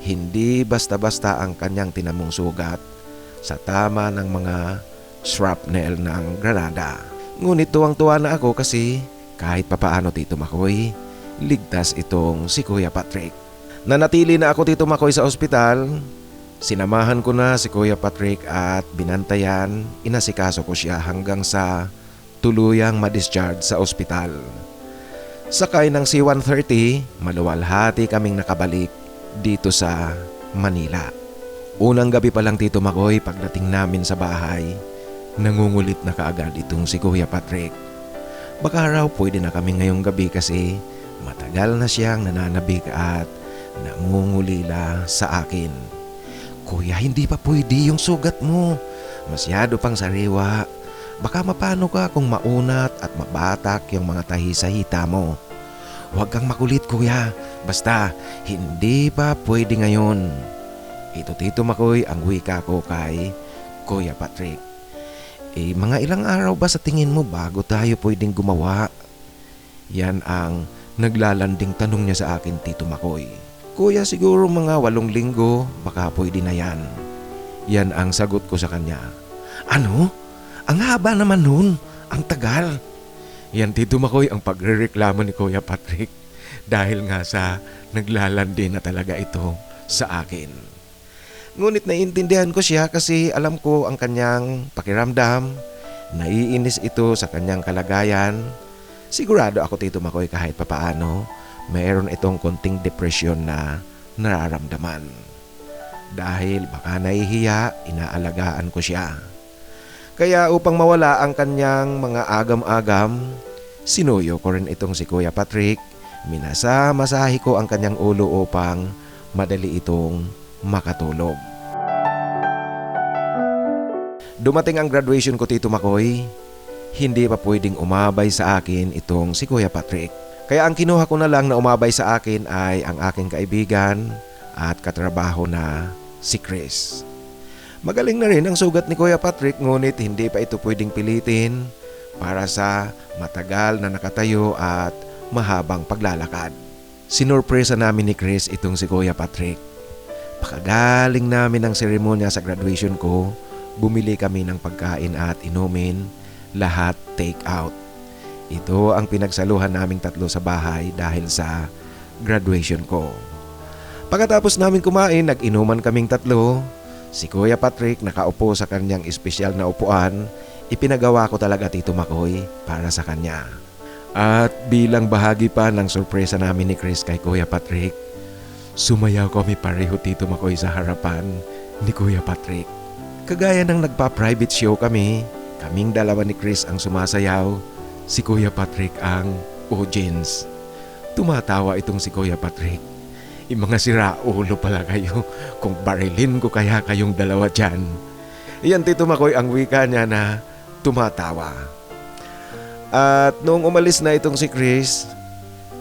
hindi basta-basta ang kanyang tinamong sugat sa tama ng mga shrapnel ng granada. Ngunit tuwang-tuwa na ako kasi kahit papaano Tito Makoy, ligtas itong si Kuya Patrick. Nanatili na ako Tito Makoy sa ospital. Sinamahan ko na si Kuya Patrick at binantayan, inasikaso ko siya hanggang sa tuluyang ma-discharge sa ospital. Sakay ng C-130, maluwalhati kaming nakabalik dito sa Manila. Unang gabi pa lang Tito Makoy, pagdating namin sa bahay, nangungulit na kaagad itong si Kuya Patrick. Baka raw pwede na kami ngayong gabi kasi matagal na siyang nananabik at nangungulila sa akin. Kuya, hindi pa pwede yung sugat mo. Masyado pang sariwa. Baka mapano ka kung maunat at mabatak yung mga tahi sa hita mo. Huwag kang makulit kuya. Basta, hindi pa pwede ngayon. Ito Tito Makoy ang wika ko kay Kuya Patrick. Mga ilang araw ba sa tingin mo bago tayo pwedeng gumawa? Yan ang naglalanding tanong niya sa akin Tito Makoy. Kuya, siguro mga 8 linggo, baka pwede na yan. Yan ang sagot ko sa kanya. Ano? Ang haba naman nun. Ang tagal. Yan Tito Makoy ang pagrereklamo ni Kuya Patrick. Dahil nga sa naglalandi na talaga ito sa akin. Ngunit naiintindihan ko siya kasi alam ko ang kanyang pakiramdam. Naiinis ito sa kanyang kalagayan. Sigurado ako Tito Makoy kahit papaano, mayroon itong konting depresyon na nararamdaman. Dahil baka nahihiya, inaalagaan ko siya. Kaya upang mawala ang kanyang mga agam-agam, sinuyo ko rin itong si Kuya Patrick. Minasa-masahi ko ang kanyang ulo upang madali itong makatulog. Dumating ang graduation ko Tito Makoy. Hindi pa pwedeng umabay sa akin itong si Kuya Patrick. Kaya ang kinuha ko na lang na umabay sa akin ay ang aking kaibigan at katrabaho na si Chris. Magaling na rin ang sugat ni Kuya Patrick ngunit hindi pa ito pwedeng pilitin para sa matagal na nakatayo at mahabang paglalakad. Sinurpresa namin ni Chris itong si Kuya Patrick. Pakagaling namin ng seremonya sa graduation ko, bumili kami ng pagkain at inumin, lahat take out. Ito ang pinagsaluhan naming tatlo sa bahay dahil sa graduation ko. Pagkatapos namin kumain, nag-inuman kaming tatlo. Si Kuya Patrick nakaupo sa kanyang espesyal na upuan. Ipinagawa ko talaga Tito Makoy para sa kanya. At bilang bahagi pa ng sorpresa namin ni Chris kay Kuya Patrick, sumayaw kami pareho Tito Makoy sa harapan ni Kuya Patrick. Kagaya ng nagpa-private show kami, kaming dalawa ni Chris ang sumasayaw. Si Kuya Patrick ang audience. Tumatawa itong si Kuya Patrick. Mga siraulo pala kayo. Kung barilin ko kaya kayong dalawa dyan. Iyan Tito Makoy ang wika niya na tumatawa. At noong umalis na itong si Chris,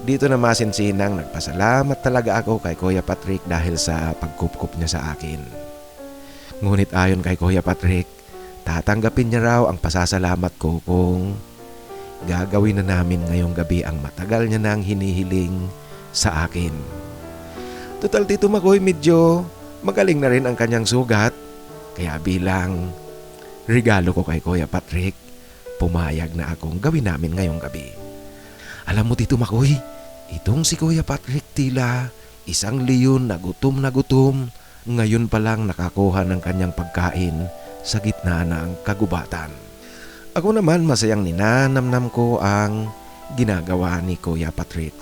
dito na masinsinang nagpasalamat talaga ako kay Kuya Patrick dahil sa pagkupkup niya sa akin. Ngunit ayon kay Kuya Patrick, tatanggapin niya raw ang pasasalamat ko kung gagawin na namin ngayong gabi ang matagal niya nang hinihiling sa akin. Total Tito Makoy, medyo magaling na rin ang kanyang sugat. Kaya bilang regalo ko kay Kuya Patrick, pumayag na akong gawin namin ngayong gabi. Alam mo Tito Makoy, itong si Kuya Patrick tila isang leon na gutom, ngayon pa lang nakakuha ng kanyang pagkain sa gitna ng kagubatan. Ako naman masayang ninanamnam ko ang ginagawa ni Kuya Patrick.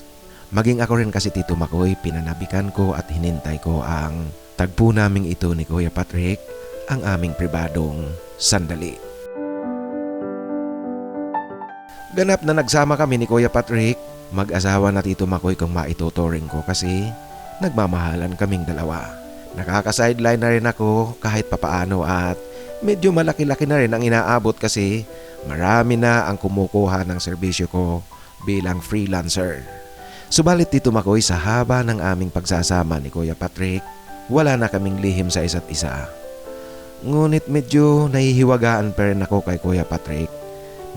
Maging ako rin kasi Tito Makoy, pinanabikan ko at hinintay ko ang tagpo naming ito ni Kuya Patrick, ang aming pribadong sandali. Ganap na nagsama kami ni Kuya Patrick, mag-asawa na Tito Makoy kung maituturing ko kasi nagmamahalan kaming dalawa. Nakaka-sideline na rin ako kahit papaano at medyo malaki-laki na rin ang inaabot kasi marami na ang kumukuha ng serbisyo ko bilang freelancer. Subalit Tito Makoy, sa haba ng aming pagsasama ni Kuya Patrick, wala na kaming lihim sa isa't isa. Ngunit medyo nahihiwagaan pa rin ako kay Kuya Patrick.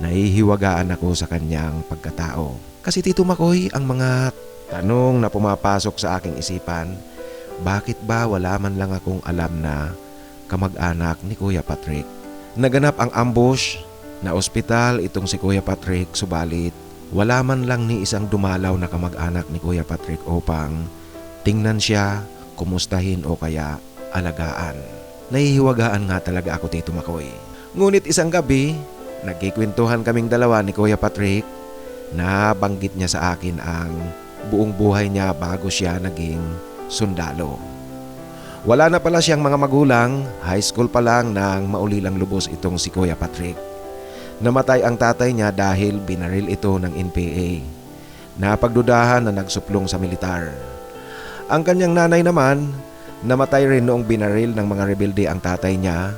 Nahihiwagaan ako sa kanyang pagkatao. Kasi Tito Makoy, ang mga Tanong na pumapasok sa aking isipan, bakit ba wala man lang akong alam na kamag-anak ni Kuya Patrick? Naganap ang ambush na ospital itong si Kuya Patrick, subalit wala man lang ni isang dumalaw na kamag-anak ni Kuya Patrick upang tingnan siya, kumustahin o kaya alagaan. Nahihiwagaan nga talaga ako, Tito Makoy. Ngunit isang gabi, nagkikwentuhan kaming dalawa ni Kuya Patrick na banggit niya sa akin ang buong buhay niya bago siya naging sundalo. Wala na pala siyang mga magulang, high school pa lang nang maulilang lubos itong si Kuya Patrick. Namatay ang tatay niya dahil binaril ito ng NPA. Napagdudahan na nagsuplong sa militar. Ang kanyang nanay naman, namatay rin noong binaril ng mga rebelde ang tatay niya.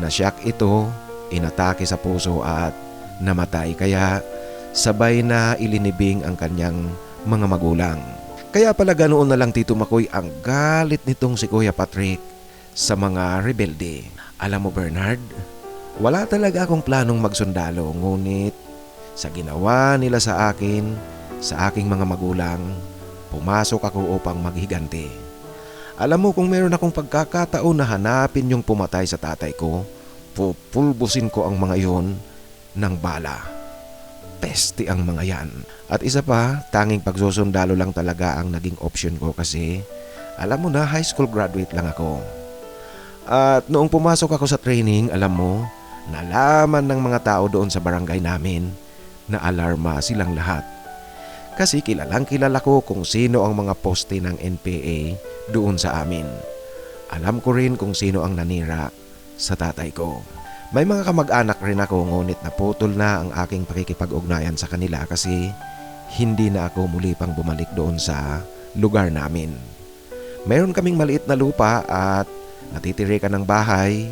Nasyak ito, inatake sa puso at namatay, kaya sabay na ilinibing ang kanyang mga magulang. Kaya pala ganoon na lang, Tito Makoy, ang galit nitong si Kuya Patrick sa mga rebelde. Alam mo, Bernard, wala talaga akong planong magsundalo, ngunit sa ginawa nila sa akin, sa aking mga magulang, pumasok ako upang maghiganti. Alam mo, kung meron akong pagkakataon na hanapin yung pumatay sa tatay ko, pupulbusin ko ang mga yon ng bala. Peste ang mga yan. At isa pa, tanging pagsusundalo lang talaga ang naging option ko kasi alam mo na, high school graduate lang ako. At noong pumasok ako sa training, alam mo, nalaman ng mga tao doon sa barangay namin na alarma silang lahat. Kasi kilalang kilala ko kung sino ang mga poste ng NPA doon sa amin. Alam ko rin kung sino ang nanira sa tatay ko. May mga kamag-anak rin ako, ngunit naputol na ang aking pakikipag-ugnayan sa kanila kasi hindi na ako muli pang bumalik doon sa lugar namin. Mayroon kaming maliit na lupa at natitirikan ng bahay.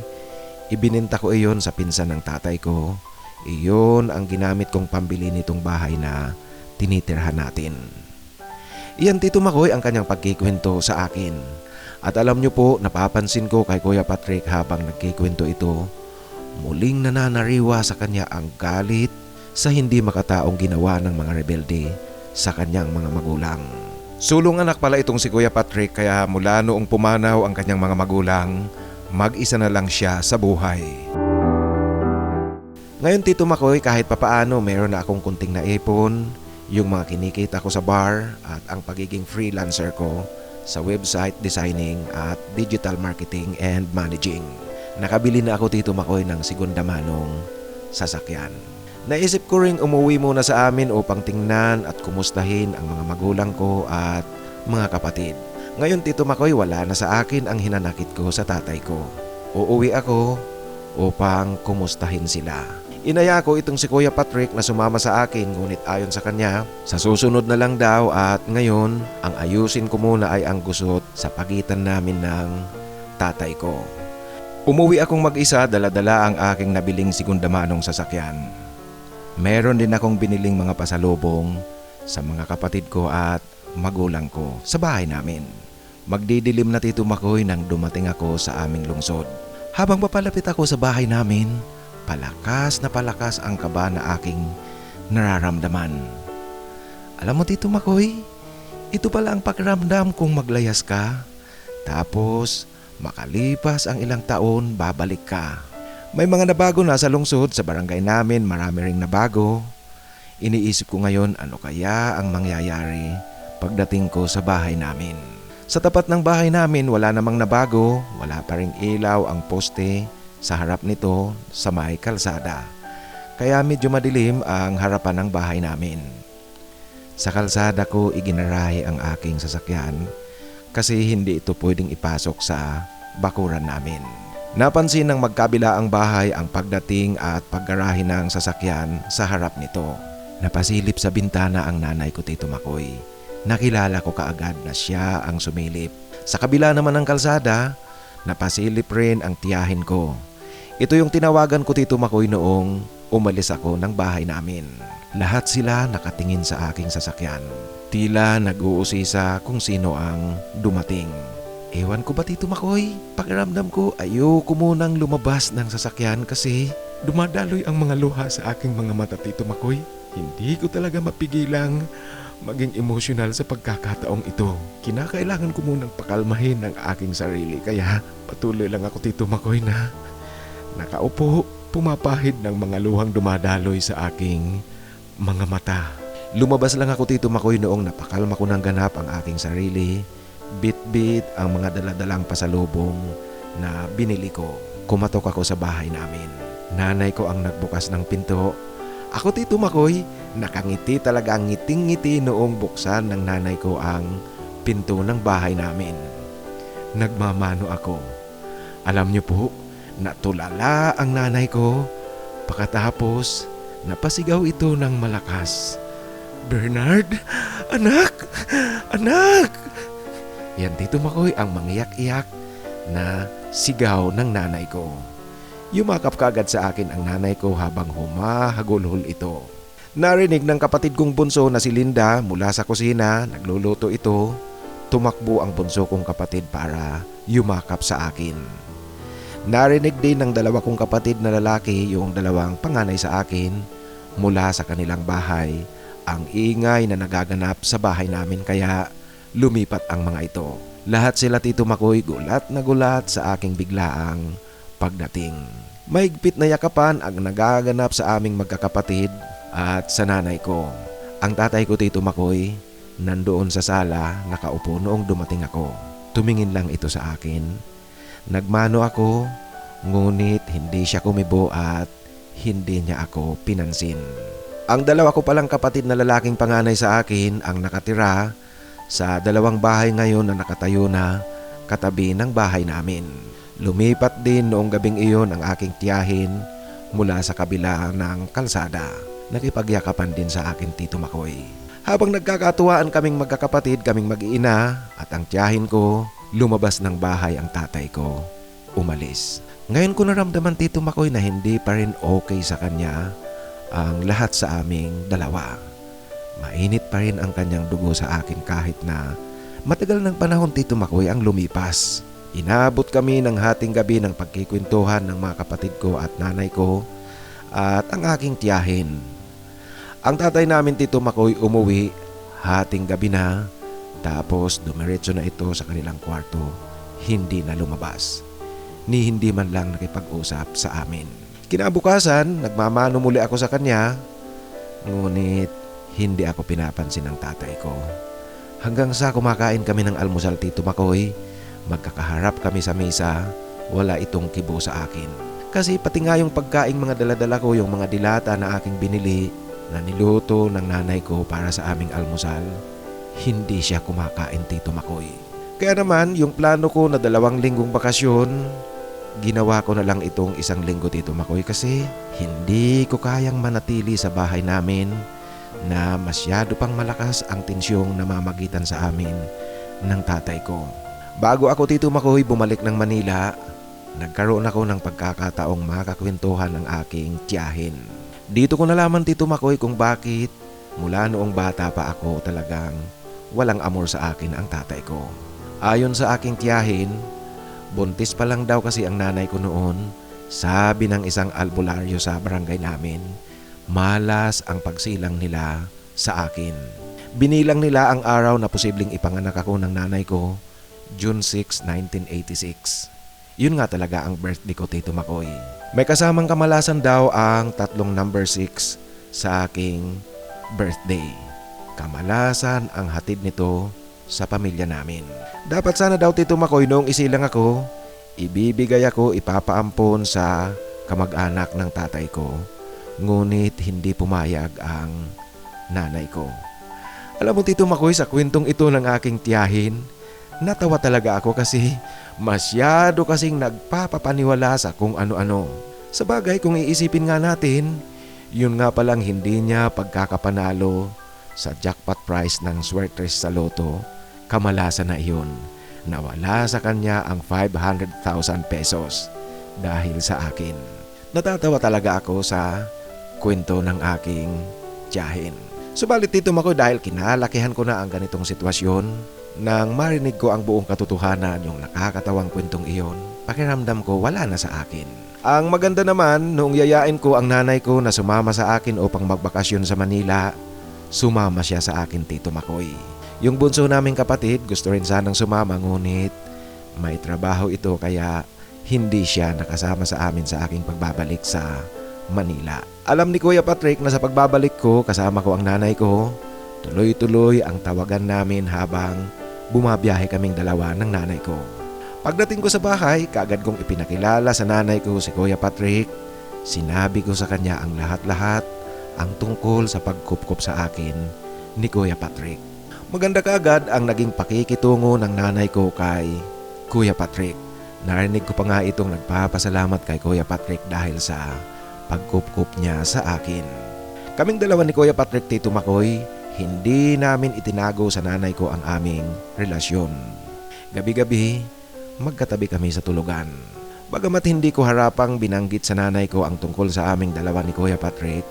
Ibininta ko iyon sa pinsan ng tatay ko. Iyon ang ginamit kong pambili nitong bahay na tinitirhan natin. Iyan, Tito Makoy, ang kanyang pagkikwento sa akin. At alam niyo po, napapansin ko kay Kuya Patrick habang nagkikwento ito, muling nananariwa sa kanya ang galit sa hindi makataong ginawa ng mga rebelde sa kanyang mga magulang. Sulong anak pala itong si Kuya Patrick, kaya mula noong pumanaw ang kanyang mga magulang, mag-isa na lang siya sa buhay. Ngayon, Tito Makoy, kahit papaano meron na akong kunting naipon, yung mga kinikita ko sa bar at ang pagiging freelancer ko sa website designing at digital marketing and managing. Nakabili na ako, Tito Makoy, ng segunda manong sasakyan. Naisip ko ring umuwi muna sa amin upang tingnan at kumustahin ang mga magulang ko at mga kapatid. Ngayon, Tito Makoy, wala na sa akin ang hinanakit ko sa tatay ko. Uuwi ako upang kumustahin sila. Inaya ko itong si Kuya Patrick na sumama sa akin, ngunit ayon sa kanya, sa susunod na lang daw, at ngayon ang ayusin ko muna ay ang gusot sa pagitan namin ng tatay ko. Umuwi akong mag-isa, dala-dala ang aking nabiling segunda manong sasakyan. Meron din akong biniling mga pasalubong sa mga kapatid ko at magulang ko sa bahay namin. Magdidilim na, Tito Makoy, nang dumating ako sa aming lungsod. Habang papalapit ako sa bahay namin, palakas na palakas ang kaba na aking nararamdaman. Alam mo, Tito Makoy, ito pala ang pakiramdam kung maglayas ka, tapos makalipas ang ilang taon, babalik ka. May mga nabago na sa lungsod, sa barangay namin marami ring nabago. Iniisip ko ngayon, ano kaya ang mangyayari pagdating ko sa bahay namin. Sa tapat ng bahay namin wala namang nabago, wala pa ring ilaw ang poste sa harap nito sa may kalsada. Kaya medyo madilim ang harapan ng bahay namin. Sa kalsada ko iginarahe ang aking sasakyan kasi hindi ito pwedeng ipasok sa bakuran namin. Napansin ng magkabila ang bahay ang pagdating at paggarahe ng sasakyan sa harap nito. Napasilip sa bintana ang nanay ko, Tito Makoy. Nakilala ko kaagad na siya ang sumilip. Sa kabila naman ng kalsada, napasilip rin ang tiyahin ko. Ito yung tinawagan ko, Tito Makoy, noong umalis ako ng bahay namin. Lahat sila nakatingin sa aking sasakyan. Tila nag-uusisa kung sino ang dumating. Ewan ko ba, Tito Makoy? Pakiramdam ko ayoko munang lumabas ng sasakyan kasi dumadaloy ang mga luha sa aking mga mata, Tito Makoy. Hindi ko talaga mapigilang maging emosyonal sa pagkakataong ito. Kinakailangan ko munang pakalmahin ang aking sarili kaya patuloy lang ako Tito Makoy na nakaupo, pumapahid ng mga luhang dumadaloy sa aking mga mata. Lumabas lang ako Tito Makoy noong napakalma ko ng ganap ang aking sarili, bit-bit ang mga daladalang pasalubong na binili ko. Kumatok ako sa bahay namin. Nanay ko ang nagbukas ng pinto. Ako Tito Makoy, nakangiti talaga ang ngiting-ngiti noong buksan ng nanay ko ang pinto ng bahay namin. Nagmamano ako. Alam niyo po, natulala ang nanay ko. Pagkatapos, napasigaw ito ng malakas. Bernard, anak, anak! Yan Tito Makoy ang mangiyak-iyak na sigaw ng nanay ko. Yumakap kagad sa akin ang nanay ko habang humahagulhol ito. Narinig ng kapatid kong bunso na si Linda mula sa kusina, nagluluto ito. Tumakbo ang bunso kong kapatid para yumakap sa akin. Narinig din ng dalawa kong kapatid na lalaki, yung dalawang panganay sa akin, mula sa kanilang bahay, ang ingay na nagaganap sa bahay namin kaya lumipat ang mga ito. Lahat sila Tito Makoy gulat na gulat sa aking biglaang pagdating. Mahigpit na yakapan ang nagaganap sa aming magkakapatid at sa nanay ko. Ang tatay ko Tito Makoy nandoon sa sala nakaupo noong dumating ako. Tumingin lang ito sa akin. Nagmano ako, ngunit hindi siya kumibo at hindi niya ako pinansin. Ang dalawa ko palang kapatid na lalaking panganay sa akin ang nakatira sa dalawang bahay ngayon na nakatayo na katabi ng bahay namin. Lumipat din noong gabing iyon ang aking tiyahin mula sa kabila ng kalsada. Nakipagyakapan din sa akin Tito Makoy. Habang nagkakatuwaan kaming magkakapatid, kaming mag-iina at ang tiyahin ko, lumabas ng bahay ang tatay ko. Umalis. Ngayon ko naramdaman Tito Makoy na hindi pa rin okay sa kanya ang lahat sa aming dalawa. Mainit pa rin ang kanyang dugo sa akin kahit na matagal ng panahon Tito Makoy ang lumipas. Inabot kami ng hating gabi ng pagkikwentuhan ng mga kapatid ko at nanay ko at ang aking tiyahin. Ang tatay namin Tito Makoy umuwi hating gabi na, tapos dumiretso na ito sa kanilang kwarto. Hindi na lumabas. Ni hindi man lang nakipag-usap sa amin. Kinabukasan, nagmamano muli ako sa kanya, ngunit hindi ako pinapansin ng tatay ko. Hanggang sa kumakain kami ng almusal Tito Makoy, magkakaharap kami sa mesa, wala itong kibo sa akin. Kasi pati nga yung pagkaing mga daladala ko, yung mga dilata na aking binili na niluto ng nanay ko para sa aming almusal, hindi siya kumakain Tito Makoy. Kaya naman yung plano ko na 2 linggong bakasyon, ginawa ko na lang itong 1 linggo Tito Makoy kasi hindi ko kayang manatili sa bahay namin na masyado pang malakas ang tensyong namamagitan sa amin ng tatay ko. Bago ako Tito Makoy bumalik ng Manila, nagkaroon ako ng pagkakataong makakwentuhan ng aking tiyahin. Dito ko nalaman Tito Makoy kung bakit mula noong bata pa ako talagang walang amor sa akin ang tatay ko. Ayon sa aking tiyahin, buntis pa lang daw kasi ang nanay ko noon. Sabi ng isang albularyo sa barangay namin, malas ang pagsilang nila sa akin. Binilang nila ang araw na posibleng ipanganak ako ng nanay ko, June 6, 1986. Yun nga talaga ang birthday ko Tito Makoy. May kasamang kamalasan daw ang 3 number 6 sa aking birthday. Kamalasan ang hatid nito sa pamilya namin. Dapat sana daw Tito Makoy noong isilang ako, ibibigay ako ipapaampon sa kamag-anak ng tatay ko. Ngunit hindi pumayag ang nanay ko. Alam mo Tito Makoy, sa kwentong ito ng aking tiyahin, natawa talaga ako kasi masyado kasing nagpapapaniwala sa kung ano-ano. Sa bagay kung iisipin nga natin, yun nga palang hindi niya pagkakapanalo sa jackpot prize ng Swertres sa loto. Kamalasan na iyon. Nawala sa kanya ang 500,000 pesos dahil sa akin. Natatawa talaga ako sa kwento ng aking tiyahin. Subalit Tito Makoy, dahil kinalakihan ko na ang ganitong sitwasyon, nang marinig ko ang buong katotohanan yung nakakatawang kwentong iyon, pakiramdam ko wala na sa akin. Ang maganda naman, noong yayain ko ang nanay ko na sumama sa akin upang magbakasyon sa Manila, sumama siya sa akin, Tito Makoy. Yung bunso naming kapatid gusto rin sanang sumama, ngunit may trabaho ito kaya hindi siya nakasama sa amin sa aking pagbabalik sa Manila. Alam ni Kuya Patrick na sa pagbabalik ko kasama ko ang nanay ko. Tuloy-tuloy ang tawagan namin habang bumabiyahe kaming dalawa ng nanay ko. Pagdating ko sa bahay, kaagad kong ipinakilala sa nanay ko si Kuya Patrick. Sinabi ko sa kanya ang lahat-lahat ang tungkol sa pagkupkup sa akin ni Kuya Patrick. Maganda kaagad ang naging pakikitungo ng nanay ko kay Kuya Patrick. Narinig ko pa nga itong nagpapasalamat kay Kuya Patrick dahil sa pagkupkup niya sa akin. Kaming dalawa ni Kuya Patrick, Tito Makoy, hindi namin itinago sa nanay ko ang aming relasyon. Gabi-gabi, magkatabi kami sa tulugan. Bagamat hindi ko harapang binanggit sa nanay ko ang tungkol sa aming dalawa ni Kuya Patrick,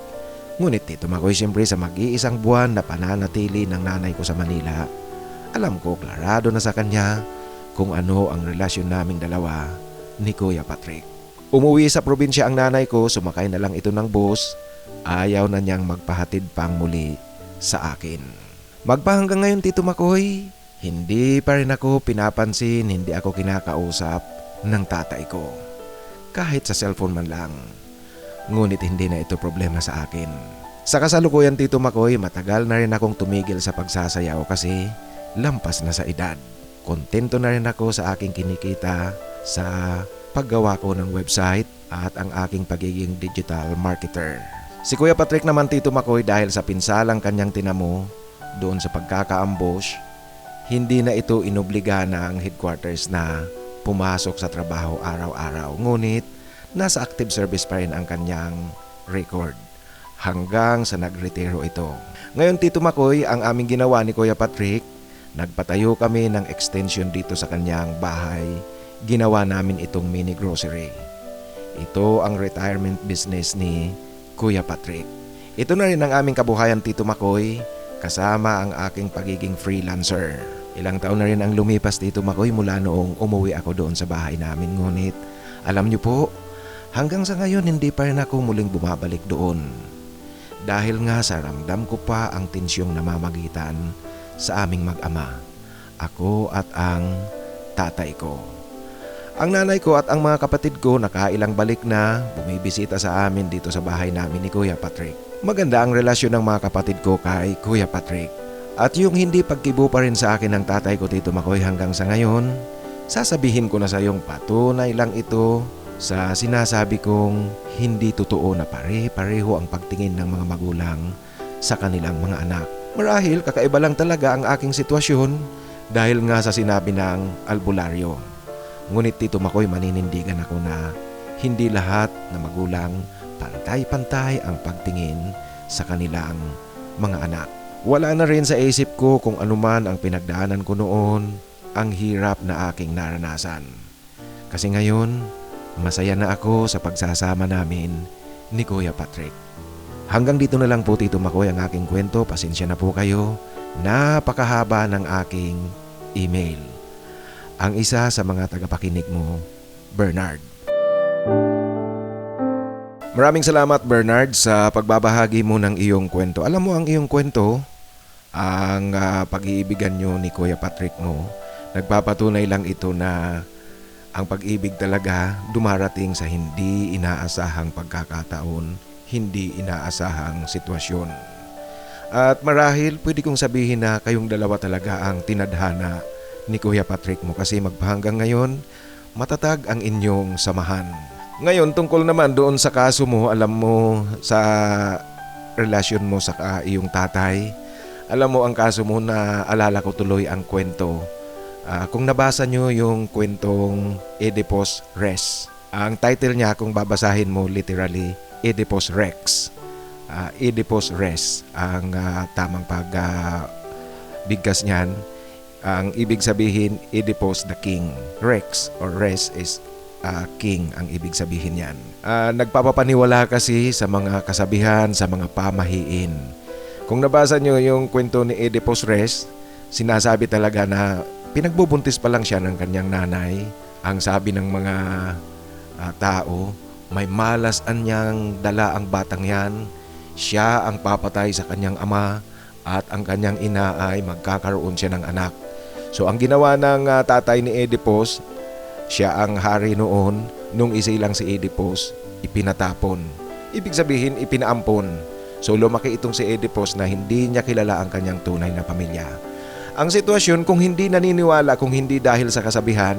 ngunit Tito Makoy, siyempre sa mag-iisang buwan na pananatili ng nanay ko sa Manila, alam ko klarado na sa kanya kung ano ang relasyon naming dalawa ni Kuya Patrick. Umuwi sa probinsya ang nanay ko, sumakay na lang ito ng bus, ayaw na niyang magpahatid pang muli sa akin. Magpahanggang ngayon, Tito Makoy, hindi pa rin ako pinapansin, hindi ako kinakausap ng tatay ko. Kahit sa cellphone man lang. Ngunit hindi na ito problema sa akin. Sa kasalukuyan, Tito Makoy, matagal na rin akong tumigil sa pagsasayaw kasi lampas na sa edad. Kontento na rin ako sa aking kinikita sa paggawa ko ng website at ang aking pagiging digital marketer. Si Kuya Patrick naman, Tito Makoy, dahil sa pinsalang kanyang tinamo doon sa pagkaka-ambush, hindi na ito inobliga ng headquarters na pumasok sa trabaho araw-araw. Ngunit nasa active service pa rin ang kanyang record hanggang sa nagretiro ito. Ngayon, Tito Makoy, ang aming ginawa ni Kuya Patrick, nagpatayo kami ng extension dito sa kanyang bahay. Ginawa namin itong mini grocery. Ito ang retirement business ni Kuya Patrick. Ito na rin ang aming kabuhayan, Tito Makoy, kasama ang aking pagiging freelancer. Ilang taon na rin ang lumipas, Tito Makoy, mula noong umuwi ako doon sa bahay namin. Ngunit alam niyo po, hanggang sa ngayon hindi pa rin ako muling bumabalik doon. Dahil nga sa ramdam ko pa ang tensyong namamagitan sa aming mag-ama, ako at ang tatay ko. Ang nanay ko at ang mga kapatid ko nakailang balik na bumibisita sa amin dito sa bahay namin ni Kuya Patrick. Maganda ang relasyon ng mga kapatid ko kay Kuya Patrick. At yung hindi pagkibo pa rin sa akin ng tatay ko, Tito Makoy, hanggang sa ngayon, sasabihin ko na sa iyong patunay lang ito sa sinasabi kong hindi totoo na pare-pareho ang pagtingin ng mga magulang sa kanilang mga anak. Marahil kakaiba lang talaga ang aking sitwasyon dahil nga sa sinabi ng albularyo. Ngunit, Tito Makoy, maninindigan ako na hindi lahat na magulang pantay-pantay ang pagtingin sa kanilang mga anak. Wala na rin sa isip ko kung anuman ang pinagdaanan ko noon, ang hirap na aking naranasan. Kasi ngayon, masaya na ako sa pagsasama namin ni Kuya Patrick. Hanggang dito na lang po, Tito Makoy, ang aking kwento. Pasensya na po kayo. Napakahaba ng aking email. Ang isa sa mga tagapakinig mo, Bernard. Maraming salamat, Bernard, sa pagbabahagi mo ng iyong kwento. Alam mo, ang iyong kwento, ang pag-iibigan nyo ni Kuya Patrick mo, nagpapatunay lang ito na ang pag-ibig talaga dumarating sa hindi inaasahang pagkakataon, hindi inaasahang sitwasyon. At marahil pwede kong sabihin na kayong dalawa talaga ang tinadhana ni Kuya Patrick mo kasi magpahanggang ngayon, matatag ang inyong samahan. Ngayon, tungkol naman doon sa kaso mo, alam mo, sa relasyon mo sa iyong tatay, alam mo ang kaso mo, na alala ko tuloy ang kwento. Kung nabasa nyo yung kwentong Oedipus Rex, ang title niya kung babasahin mo literally, Oedipus Rex. Oedipus Rex ang tamang pagbigkas niyan. Ang ibig sabihin, Oedipus the king. Rex or Res is king ang ibig sabihin niyan. Nagpapapaniwala kasi sa mga kasabihan, sa mga pamahiin. Kung nabasa nyo yung kwento ni Oedipus Rex, sinasabi talaga na pinagbubuntis pa lang siya ng kanyang nanay. Ang sabi ng mga tao, may malas niyang dala ang batang yan. Siya ang papatay sa kanyang ama at ang kanyang ina ay magkakaroon siya ng anak. So ang ginawa ng tatay ni Oedipus, siya ang hari noon, nung isilang si Oedipus, ipinatapon. Ibig sabihin, ipinaampon. So lumaki itong si Oedipus na hindi niya kilala ang kanyang tunay na pamilya. Ang sitwasyon, kung hindi naniniwala, kung hindi dahil sa kasabihan,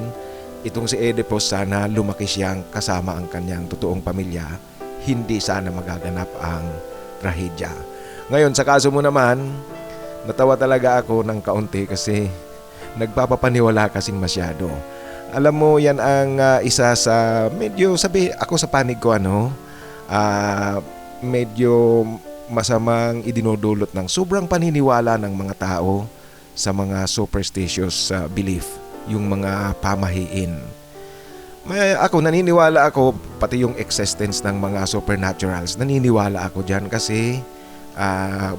itong si Oedipus sana lumaki siyang kasama ang kanyang totoong pamilya, hindi sana magaganap ang trahedya. Ngayon, sa kaso mo naman, natawa talaga ako ng kaunti kasi nagpapapaniwala kasing masyado. Alam mo, yan ang isa sa medyo, sabi ako sa panig ko, medyo masamang idinudulot ng sobrang paniniwala ng mga tao sa mga superstitious belief, yung mga pamahiin. Ako naniniwala ako, pati yung existence ng mga supernaturals, naniniwala ako dyan kasi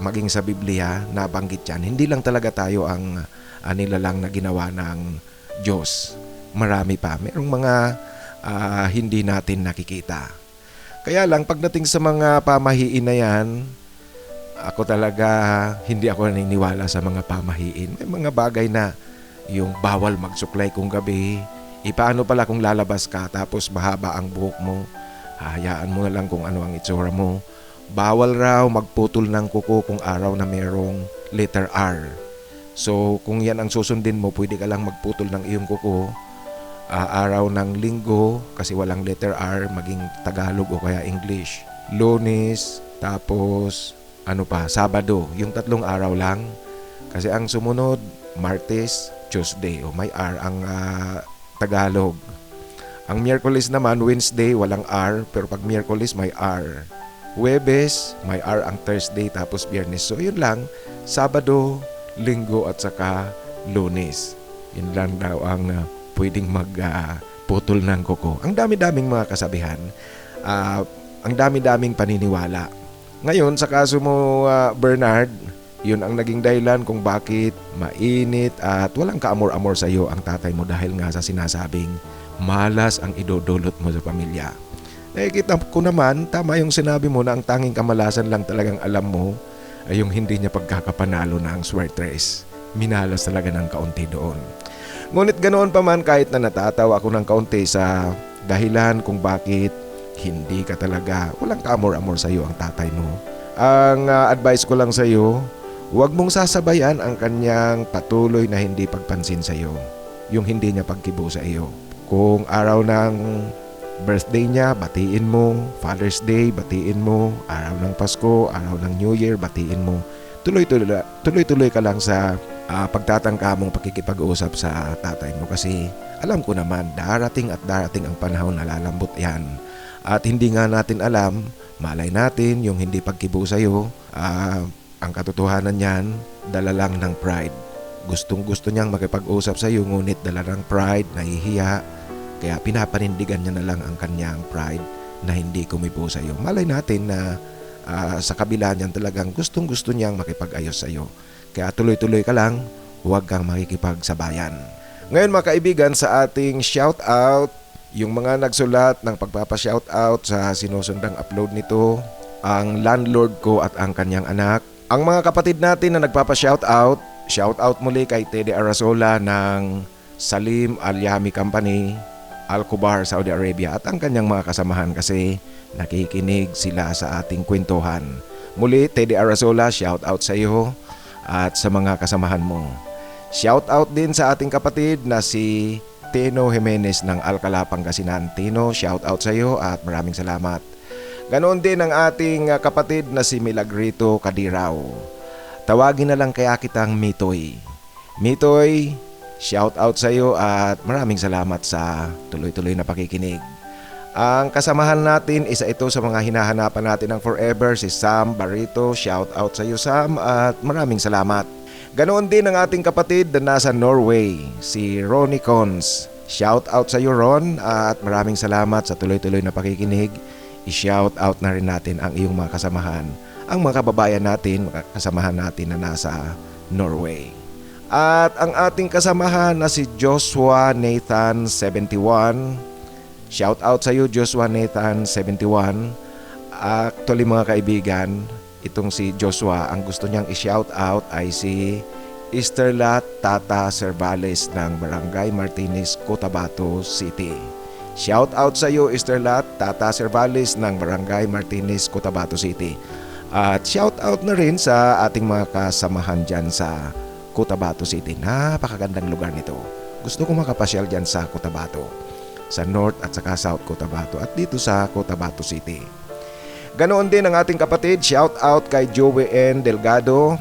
maging sa Biblia nabanggit yan. Hindi lang talaga tayo ang nilalang na ginawa ng Diyos. Marami pa. Merong mga hindi natin nakikita. Kaya lang pagdating sa mga pamahiin na yan, ako talaga hindi ako naniniwala sa mga pamahiin. May mga bagay na yung bawal magsuklay kung gabi. Paano pala kung lalabas ka tapos mahaba ang buhok mo? Hayaan mo na lang kung ano ang itsura mo. Bawal raw magputol ng kuko kung araw na merong letter R. So kung yan ang susundin mo, pwede ka lang magputol ng iyong kuko. Araw ng linggo kasi walang letter R, maging Tagalog o kaya English. Lunes, tapos Sabado. Yung 3 araw lang. Kasi ang sumunod, Martes, Tuesday. O may R ang Tagalog. Ang Miyerkules naman, Wednesday, walang R. Pero pag Miyerkules, may R. Huwebes, may R ang Thursday, tapos Biyernes. So yun lang, Sabado, Linggo at saka Lunes. Yun lang daw ang pwedeng magputol ng kuko. Ang dami-daming mga kasabihan. Ang dami-daming paniniwala. Ngayon, sa kaso mo, Bernard, yun ang naging dahilan kung bakit mainit at walang kaamor-amor sa iyo ang tatay mo dahil nga sa sinasabing malas ang idodulot mo sa pamilya. Nakikita ko naman, tama yung sinabi mo na ang tanging kamalasan lang talagang alam mo ay yung hindi niya pagkakapanalo ng swertres. Minalas talaga ng kaunti doon. Ngunit ganoon pa man, kahit na natatawa ako ng kaunti sa dahilan kung bakit hindi ka talaga, walang kaamor-amor sa iyo ang tatay mo. Ang advice ko lang sa iyo, huwag mong sasabayan ang kanyang patuloy na hindi pagpansin sa iyo. Yung hindi niya pagkibo sa iyo. Kung araw ng birthday niya, batiin mo. Father's Day, batiin mo. Araw ng Pasko, araw ng New Year, batiin mo. Tuloy-tuloy ka lang sa pagtatangka mong pakikipag-usap sa tatay mo kasi alam ko naman darating at darating ang panahon na lalambot yan. At hindi nga natin alam, malay natin yung hindi pagkibo sa iyo, ang katotohanan niyan, dala lang ng pride. Gustong-gusto niyang makipag-usap sa iyo ngunit dala ng pride, nahihiya, kaya pinapanindigan niya na lang ang kanyang pride na hindi kumibo sa iyo. Malay natin na sa kabila niyan talagang gustong-gusto niyang makipag-ayos sa iyo. Kaya tuloy-tuloy ka lang, huwag kang makikipagsabayan. Ngayon mga kaibigan, sa ating shoutout, yung mga nagsulat ng pagpapa-shoutout sa sinusundang upload nito, ang landlord ko at ang kanyang anak. Ang mga kapatid natin na nagpapa-shoutout, shoutout muli kay Teddy Arazola ng Salim Al-Yami Company, Al-Kubar, Saudi Arabia at ang kanyang mga kasamahan kasi nakikinig sila sa ating kwentuhan. Muli, Teddy Arazola, shoutout sa iyo at sa mga kasamahan mo. Shoutout din sa ating kapatid na si Tino Jimenez ng Alcala, Pangasinan. Tino, shoutout sa iyo at maraming salamat. Ganoon din ang ating kapatid na si Milagrito Kadiraw. Tawagin na lang kaya kitang Mitoy. Mitoy, shoutout sa iyo at maraming salamat sa tuloy-tuloy na pakikinig. Ang kasamahan natin, isa ito sa mga hinahanapan natin ng forever, si Sam Barito. Shoutout sa iyo Sam at maraming salamat. Ganoon din ang ating kapatid na nasa Norway, si Ronnie Cons. Shout out sa iyo Ron at maraming salamat sa tuloy-tuloy na pakikinig. I-shout out na rin natin ang iyong mga kasamahan, ang mga kababayan natin, mga kasamahan natin na nasa Norway. At ang ating kasamahan na si Joshua Nathan 71. Shout out sa iyo Joshua Nathan 71. Actually mga kaibigan, itong si Joshua, ang gusto niyang i-shout out ay si Esterla Tata Cervales ng Barangay Martinez, Cotabato City. Shout out sa iyo, Esterla Tata Cervales ng Barangay Martinez, Cotabato City. At shout out na rin sa ating mga kasamahan dyan sa Cotabato City. Napakagandang lugar nito. Gusto ko makapasyal dyan sa Cotabato, sa North at saka South Cotabato at dito sa Cotabato City. Ganoon din ang ating kapatid, shout out kay Joey N. Delgado.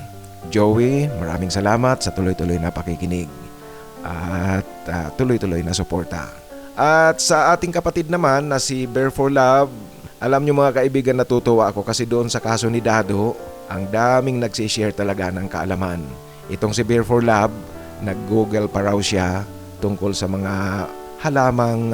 Joey, maraming salamat sa tuloy-tuloy na pakikinig at tuloy-tuloy na suporta. At sa ating kapatid naman na si Bear for Love, alam nyo mga kaibigan, natutuwa ako kasi doon sa kaso ni Dado, ang daming nagsishare talaga ng kaalaman. Itong si Bear for Love, nag-google pa raw siya tungkol sa mga halamang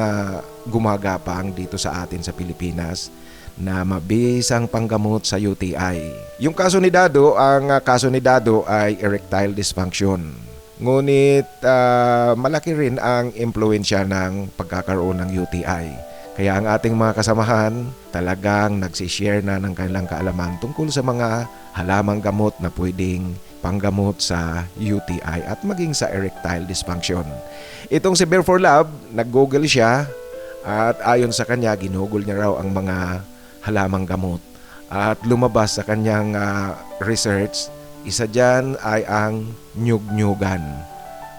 gumagapang dito sa atin sa Pilipinas na mabisang panggamot sa UTI. Yung kaso ni Dado, ang kaso ni Dado ay erectile dysfunction. Ngunit malaki rin ang impluensya ng pagkakaroon ng UTI. Kaya ang ating mga kasamahan talagang nagsishare na ng kanilang kaalaman tungkol sa mga halamang gamot na pwedeng panggamot sa UTI at maging sa erectile dysfunction. Itong si Bear for Love, nag-google siya at ayon sa kanya, ginugol niya raw ang mga halamang gamot at lumabas sa kanyang research, isa dyan ay ang nyug-nyugan.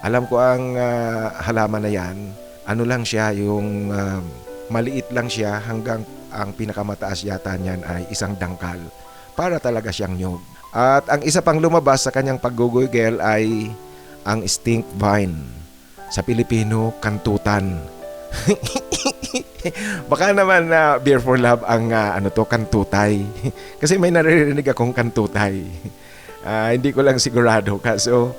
Alam ko ang halaman na yan, ano lang siya, yung maliit lang siya hanggang ang pinakamataas yata niyan ay isang dangkal. Para talaga siyang nyug. At ang isa pang lumabas sa kanyang pag-google ay ang stink vine. Sa Pilipino, kantutan. Baka naman na Bear for Love ang kantutay. Kasi may naririnig akong kantutay. Hindi ko lang sigurado. Kaso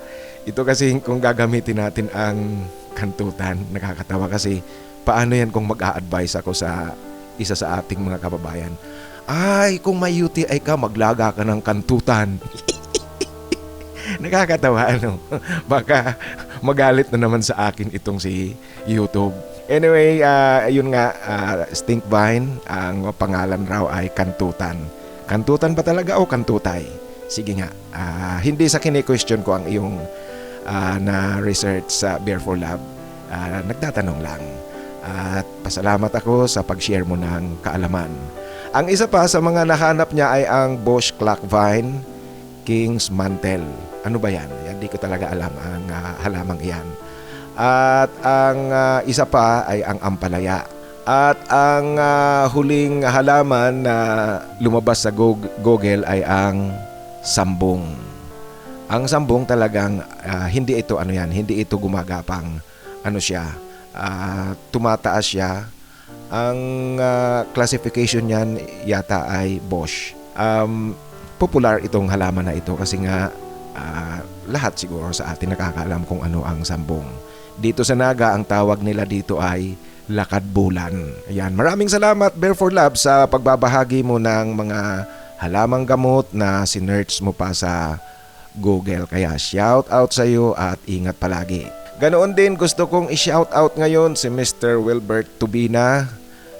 ito kasi kung gagamitin natin ang kantutan, nakakatawa kasi paano yan kung mag-a-advise ako sa isa sa ating mga kababayan. Ay, kung may UTI ka, maglaga ka ng kantutan. Nakakatawa, ano? Baka magalit na naman sa akin itong si YouTube. Anyway, ayun nga, stink vine, ang pangalan raw ay kantutan. Kantutan ba talaga o kantutay? Sige nga, hindi sa kine-question ko ang iyong na-research sa Bear for Love. Nagtatanong lang. At pasalamat ako sa pag-share mo ng kaalaman. Ang isa pa sa mga nahanap niya ay ang Bush Clock Vine, King's Mantle. Ano ba yan? Hindi ko talaga alam ang halamang iyan. At ang isa pa ay ang ampalaya. At ang huling halaman na lumabas sa Google ay ang sambong. Ang sambong talagang hindi ito hindi ito gumagapang. Ano siya? Tumataas siya. Ang classification niyan yata ay Bosch. Popular itong halaman na ito kasi nga lahat siguro sa atin nakakaalam kung ano ang sambong. Dito sa Naga, ang tawag nila dito ay lakad bulan. Ayan, maraming salamat Bear for Love sa pagbabahagi mo ng mga halamang gamot na sinearch mo pa sa Google. Kaya shout out sa iyo at ingat palagi. Ganoon din gusto kong i-shout out ngayon si Mr. Wilbert Tubina.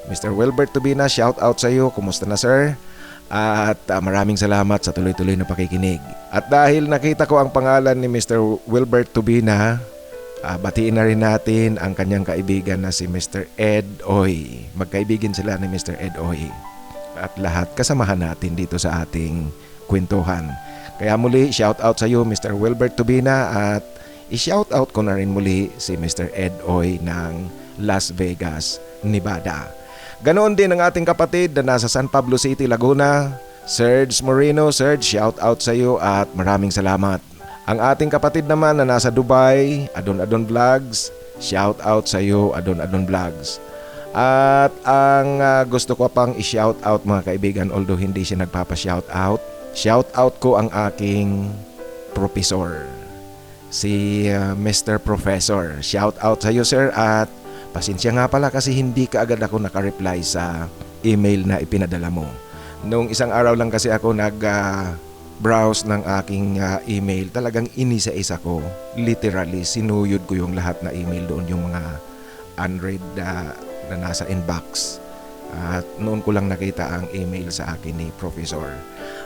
Mr. Wilbert Tubina, shout out sa iyo. Kumusta na sir? At maraming salamat sa tuloy-tuloy na pakikinig. At dahil nakita ko ang pangalan ni Mr. Wilbert Tubina, batiin na rin natin ang kanyang kaibigan na si Mr. Ed Oy. Magkaibigan sila ni Mr. Ed Oy. At lahat kasamahan natin dito sa ating kwentuhan. Kaya muli, shout out sa iyo Mr. Wilbert Tubina at i-shout out ko na rin muli si Mr. Ed Oy ng Las Vegas, Nevada. Ganoon din ang ating kapatid na nasa San Pablo City, Laguna, Serge Moreno. Serge, shout out sa iyo at maraming salamat. Ang ating kapatid naman na nasa Dubai, Adon Adon Vlogs, shout out sa iyo Adon Adon Vlogs. At ang gusto ko pang i-shout out mga kaibigan, although hindi siya nagpapa-shout out, shout out ko ang aking professor, si Mr. Professor. Shout out sa iyo sir at pasensya nga pala kasi hindi kaagad ako nakareply sa email na ipinadala mo. Noong isang araw lang kasi ako browse ng aking email, talagang inisa-isa ko. Literally, sinuyod ko yung lahat na email doon, yung mga unread na nasa inbox. At noon ko lang nakita ang email sa akin ni Professor.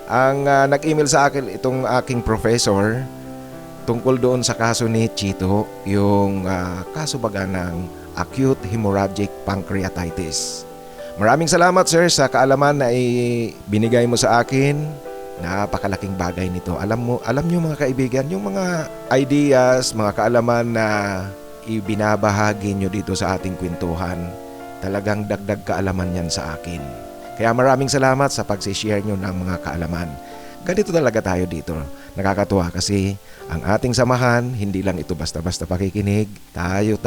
Ang nag-email sa akin itong aking professor tungkol doon sa kaso ni Chito, yung kaso baga ng acute hemorrhagic pancreatitis. Maraming salamat sir sa kaalaman na binigay mo sa akin. Napakalaking bagay nito. Alam nyo mga kaibigan, yung mga ideas, mga kaalaman na ibinabahagi nyo dito sa ating kwentuhan, talagang dagdag kaalaman yan sa akin. Kaya maraming salamat sa pag-share nyo ng mga kaalaman. Ganito talaga tayo dito. Nakakatuwa kasi ang ating samahan, hindi lang ito basta-basta pakikinig. Tayo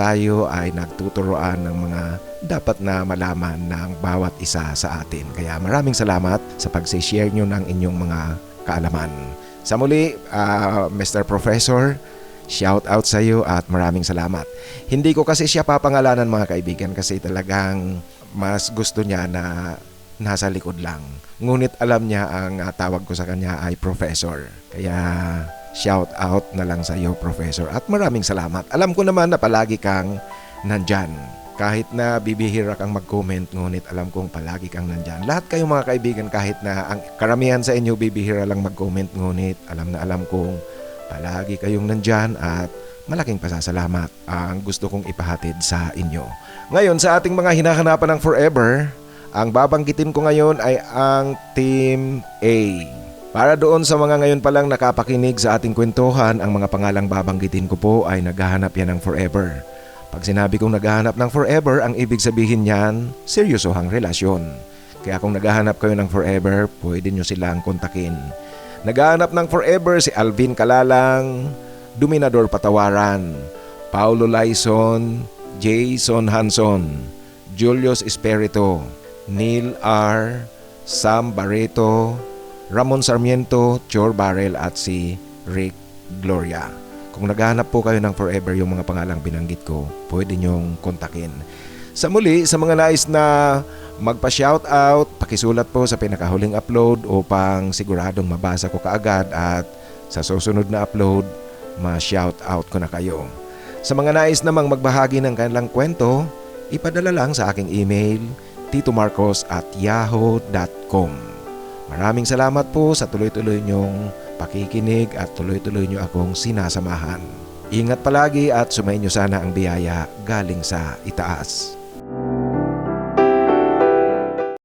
ay nagtuturoan ng mga dapat na malaman ng bawat isa sa atin. Kaya maraming salamat sa pag-share nyo ng inyong mga kaalaman. Sa muli, Mr. Professor, shout out sa iyo at maraming salamat. Hindi ko kasi siya papangalanan mga kaibigan kasi talagang mas gusto niya na nasa likod lang. Ngunit alam niya ang tawag ko sa kanya ay Professor. Kaya shout out na lang sa iyo Professor at maraming salamat. Alam ko naman na palagi kang nandyan. Kahit na bibihira kang mag-comment, ngunit alam kong palagi kang nandyan. Lahat kayo mga kaibigan, kahit na ang karamihan sa inyo bibihira lang mag-comment, ngunit alam kong palagi kayong nandyan at malaking pasasalamat ang gusto kong ipahatid sa inyo. Ngayon sa ating mga hinahanapan ng forever, ang babanggitin ko ngayon ay ang Team A. Para doon sa mga ngayon palang nakapakinig sa ating kwentuhan, ang mga pangalang babanggitin ko po ay naghahanap yan ng forever. Pag sinabi kong naghahanap ng forever, ang ibig sabihin niyan, seryosohang relasyon. Kaya kung naghahanap kayo ng forever, pwede nyo silang kontakin. Naghahanap ng forever si Alvin Kalalang, Dominador Patawaran, Paulo Laison, Jason Hanson, Julius Espirito, Neil R., Sam Barreto, Ramon Sarmiento, Chor Barrel at si Rick Gloria. Kung naghahanap po kayo ng forever yung mga pangalang binanggit ko, pwede nyong kontakin. Sa muli, sa mga nais na magpa-shoutout, pakisulat po sa pinakahuling upload upang siguradong mabasa ko kaagad at sa susunod na upload, ma-shoutout ko na kayo. Sa mga nais namang magbahagi ng kanilang kwento, ipadala lang sa aking email titomarcos@yahoo.com. Maraming salamat po sa tuloy-tuloy nyong pakikinig at tuloy-tuloy nyo akong sinasamahan. Ingat palagi at sumainyo sana ang biyaya galing sa itaas.